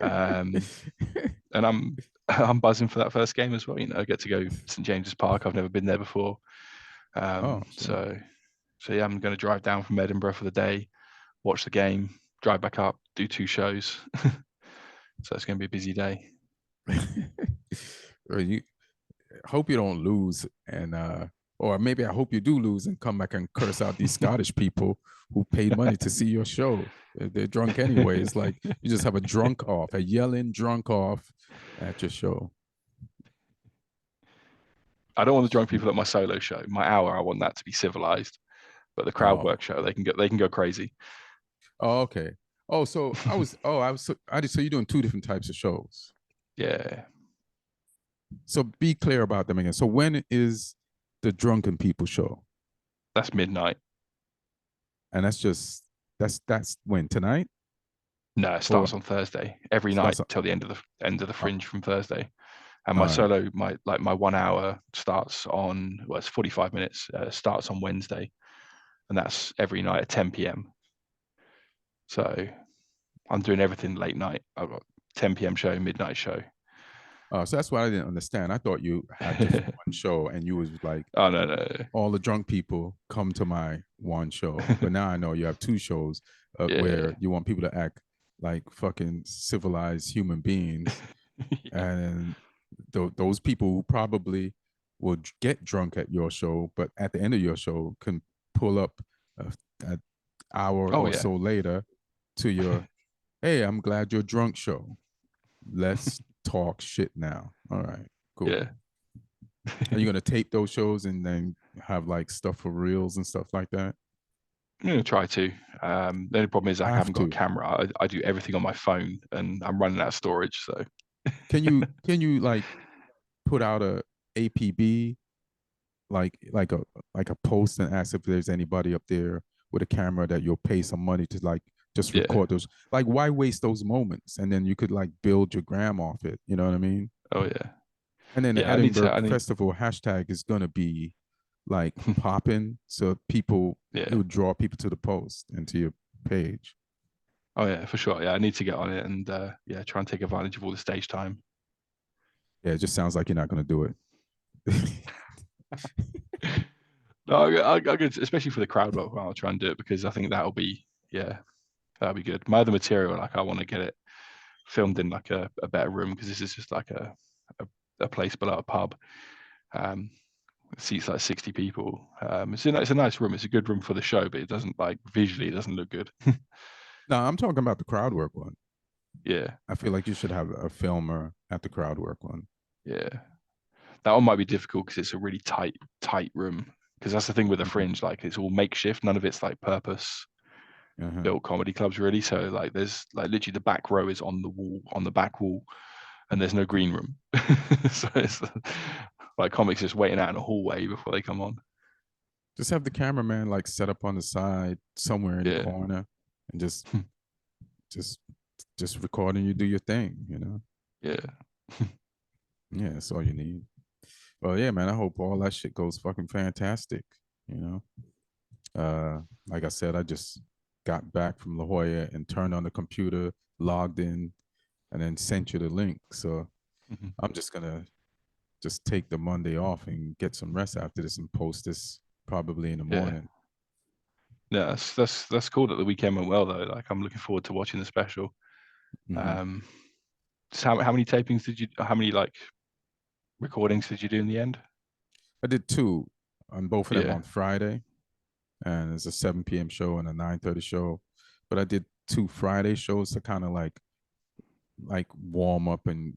And I'm buzzing for that first game as well. I get to go St James's Park. I've never been there before. So yeah, I'm going to drive down from Edinburgh for the day, watch the game, drive back up, do 2 shows. So it's going to be a busy day. You hope you don't lose, and or maybe I hope you do lose and come back and curse out these Scottish people who paid money to see your show. They're drunk anyway. It's like you just have a yelling drunk off at your show. I don't want the drunk people at my solo show. My hour, I want that to be civilized. But the crowd work show, they can go crazy. Oh, okay. Oh, so so you're doing 2 different types of shows. Yeah. So be clear about them again. So when is the drunken people show? That's midnight. And that's when, tonight? No, it starts on Thursday. Every night till the end of the fringe from Thursday. And my solo, my 1 hour starts on, well, it's 45 minutes, starts on Wednesday. And that's every night at 10 p.m. So I'm doing everything late night. I've got 10 p.m. show, midnight show. Oh, so that's what I didn't understand. I thought you had just one show and you was like, oh, no. All the drunk people come to my one show. But now I know you have 2 shows where you want people to act like fucking civilized human beings. And those people who probably will get drunk at your show, but at the end of your show can pull up an hour or so later to your, hey, I'm glad you're drunk show. Let's talk shit now. All right, cool. Yeah. Are you gonna tape those shows and then have like stuff for reels and stuff like that? I'm gonna try to. The only problem is I haven't got a camera. I do everything on my phone, and I'm running out of storage. So, can you like put out a APB, like a post and ask if there's anybody up there with a camera that you'll pay some money to like just record those? Like, why waste those moments? And then you could like build your gram off it. You know what I mean? Oh yeah. And then the Edinburgh Festival hashtag is gonna be like popping, so people it would draw people to the post and to your page. Oh yeah, for sure. Yeah, I need to get on it and try and take advantage of all the stage time. Yeah, it just sounds like you're not gonna do it. No, I could, especially for the crowd work. I'll try and do it because I think that'll be good. My other material, like I want to get it filmed in like a better room because this is just like a place below a pub. Seats like 60 people. It's a nice room. It's a good room for the show, but it doesn't like visually. It doesn't look good. No, I'm talking about the crowd work one. Yeah, I feel like you should have a filmer at the crowd work one. Yeah, that one might be difficult because it's a really tight room. Because that's the thing with the fringe, like it's all makeshift. None of it's like purpose built comedy clubs really. So like there's like literally the back row is on the back wall, and there's no green room. So it's like comics just waiting out in a hallway before they come on. Just have the cameraman like set up on the side somewhere in the corner and just recording you do your thing, you know? Yeah. Yeah, that's all you need. Well, yeah, man, I hope all that shit goes fucking fantastic, you know? Like I said, I just got back from La Jolla and turned on the computer, logged in, and then sent you the link. So I'm just gonna take the Monday off and get some rest after this and post this probably in the morning. Yeah, that's cool that the weekend went well though. Like I'm looking forward to watching the special. So how many tapings how many like recordings did you do in the end? I did 2 on both of them on Friday, and it's a 7 p.m. show and a 9:30 show. But I did 2 Friday shows to kind of like warm up and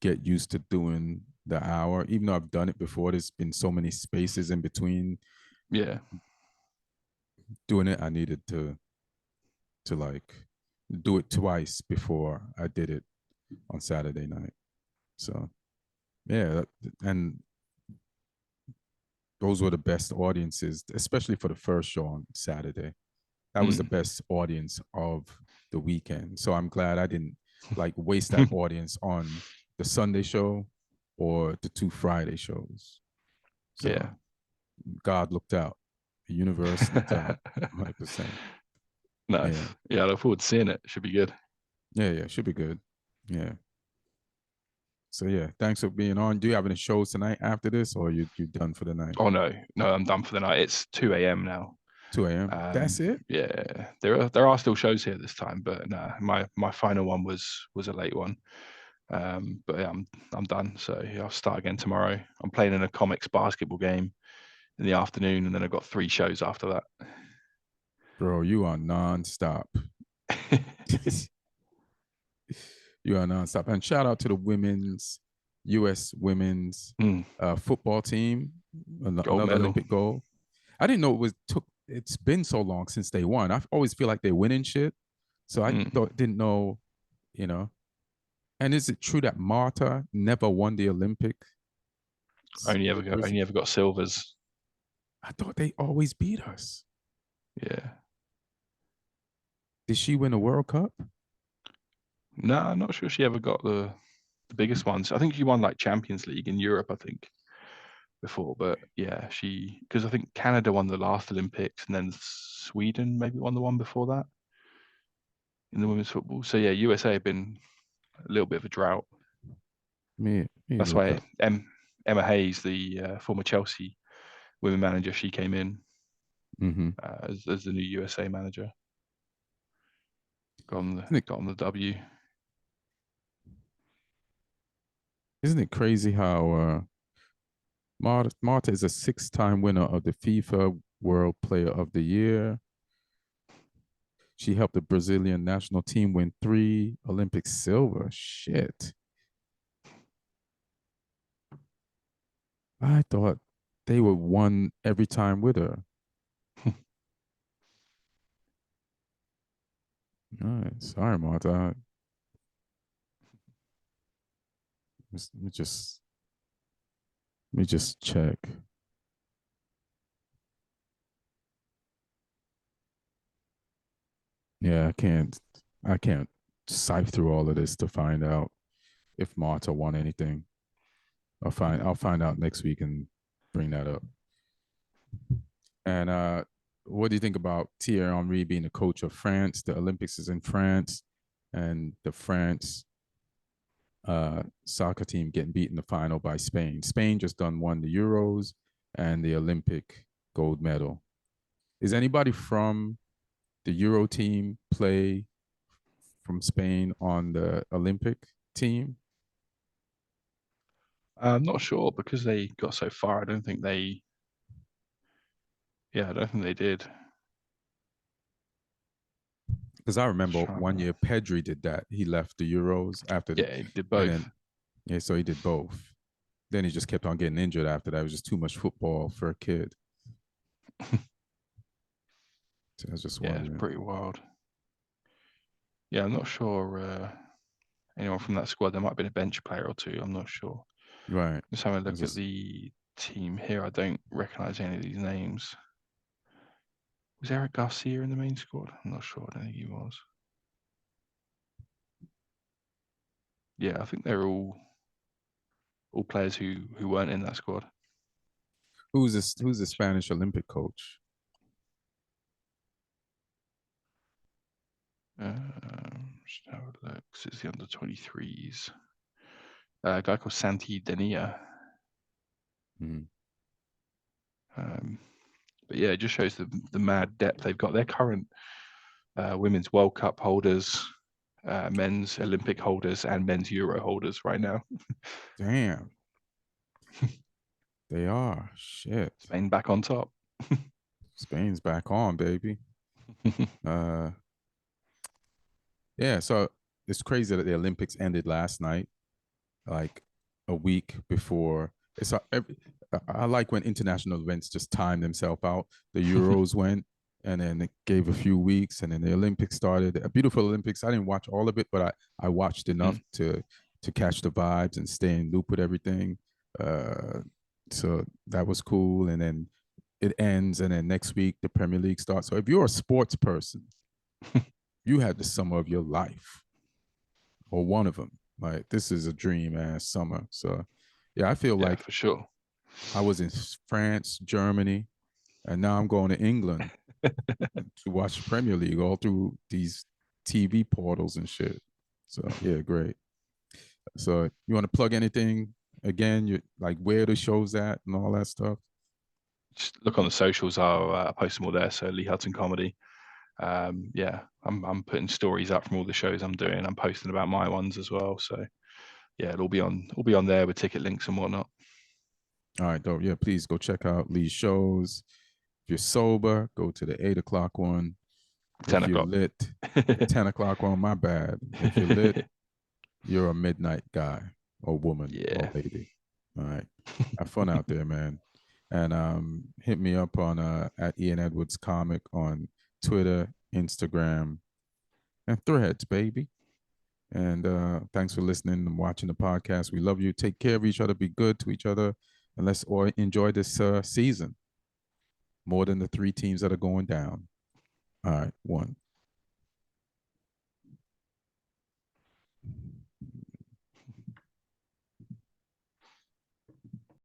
get used to doing the hour. Even though I've done it before, there's been so many spaces in between. Yeah, doing it, I needed to like do it twice before I did it on Saturday night. So yeah, and those were the best audiences, especially for the first show on Saturday. That was the best audience of the weekend. So I'm glad I didn't like waste that audience on the Sunday show or the 2 Friday shows. So, God looked out. The universe looked out 100%. Nice. Yeah. Yeah, I look forward to seeing it. Should be good. Yeah. Should be good. Yeah. So yeah, thanks for being on. Do you have any shows tonight after this, or you done for the night? Oh no, I'm done for the night. It's 2 a.m. now. 2 a.m. That's it. Yeah, there are still shows here this time, but nah, my final one was a late one. But yeah, I'm done. So yeah, I'll start again tomorrow. I'm playing in a comics basketball game in the afternoon, and then I've got 3 shows after that. Bro, you are nonstop. You are nonstop. And shout out to the U.S. women's football team, another Olympic gold. I didn't know it's been so long since they won. I always feel like they're winning shit. So I didn't know, you know. And is it true that Marta never won the Olympic? Only ever got silvers. I thought they always beat us. Yeah. Did she win a World Cup? No, I'm not sure she ever got the biggest ones. I think she won like Champions League in Europe, I think, before. But yeah, because I think Canada won the last Olympics, and then Sweden maybe won the one before that in the women's football. So yeah, USA have been a little bit of a drought. That's why Emma Hayes, the former Chelsea women manager, she came in as the new USA manager. Got on the W. Isn't it crazy how Marta is a 6-time winner of the FIFA World Player of the Year. She helped the Brazilian national team win 3 Olympic silver. Shit. I thought they were won every time with her. All right. Sorry, Marta. Let me just check. Yeah, I can't sift through all of this to find out if Marta won anything. I'll find out next week and bring that up. And what do you think about Thierry Henry being the coach of France? The Olympics is in France, and the France soccer team getting beat in the final by Spain. Spain just won the Euros and the Olympic gold medal. Is anybody from the Euro team play from Spain on the Olympic team? I'm not sure because they got so far. I don't think they did. Because I remember one year Pedri did that. He left the Euros after. Yeah, he did both. So he did both. Then he just kept on getting injured after that. It was just too much football for a kid. So I was just wondering. Yeah, it's pretty wild. Yeah, I'm not sure anyone from that squad. There might have been a bench player or two. I'm not sure. Right. Just having a look at the team here. I don't recognize any of these names. Was Eric Garcia in the main squad? I'm not sure. I don't think he was. Yeah, I think they're all players who weren't in that squad. Who's the Spanish Olympic coach? Just have a look. It's the under 23s. A guy called Santi Denia. But yeah, it just shows the mad depth they've got. Their current women's World Cup holders, men's Olympic holders, and men's Euro holders right now. Damn. They are. Shit. Spain back on top. Spain's back on, baby. Yeah, so it's crazy that the Olympics ended last night, like a week before. I like when international events just time themselves out. The Euros went, and then it gave a few weeks, and then the Olympics started. A beautiful Olympics. I didn't watch all of it, but I watched enough to catch the vibes and stay in loop with everything. So that was cool. And then it ends, and then next week the Premier League starts. So if you're a sports person, you had the summer of your life, or one of them. Like, this is a dream ass summer. So yeah, I feel like for sure. I was in France, Germany, and now I'm going to England to watch the Premier League all through these TV portals and shit. So yeah, great. So you want to plug anything again? You like where the show's at and all that stuff? Just look on the socials. I'll post them all there. So Lee Hudson Comedy. Yeah, I'm putting stories up from all the shows I'm doing. I'm posting about my ones as well. So yeah, it'll be on there with ticket links and whatnot. All right, dope. Yeah, please go check out Lee's shows. If you're sober, go to the 8 o'clock one. 10 If you're o'clock. lit, the 10 o'clock one, my bad. If you're lit, you're a midnight guy or woman or Yeah. lady. All right. Have fun out there, man. And hit me up on at Ian Edwards Comic on Twitter, Instagram, and Threads, baby. And thanks for listening and watching the podcast. We love you. Take care of each other. Be good to each other. And let's all enjoy this season more than the 3 teams that are going down. All right, 1.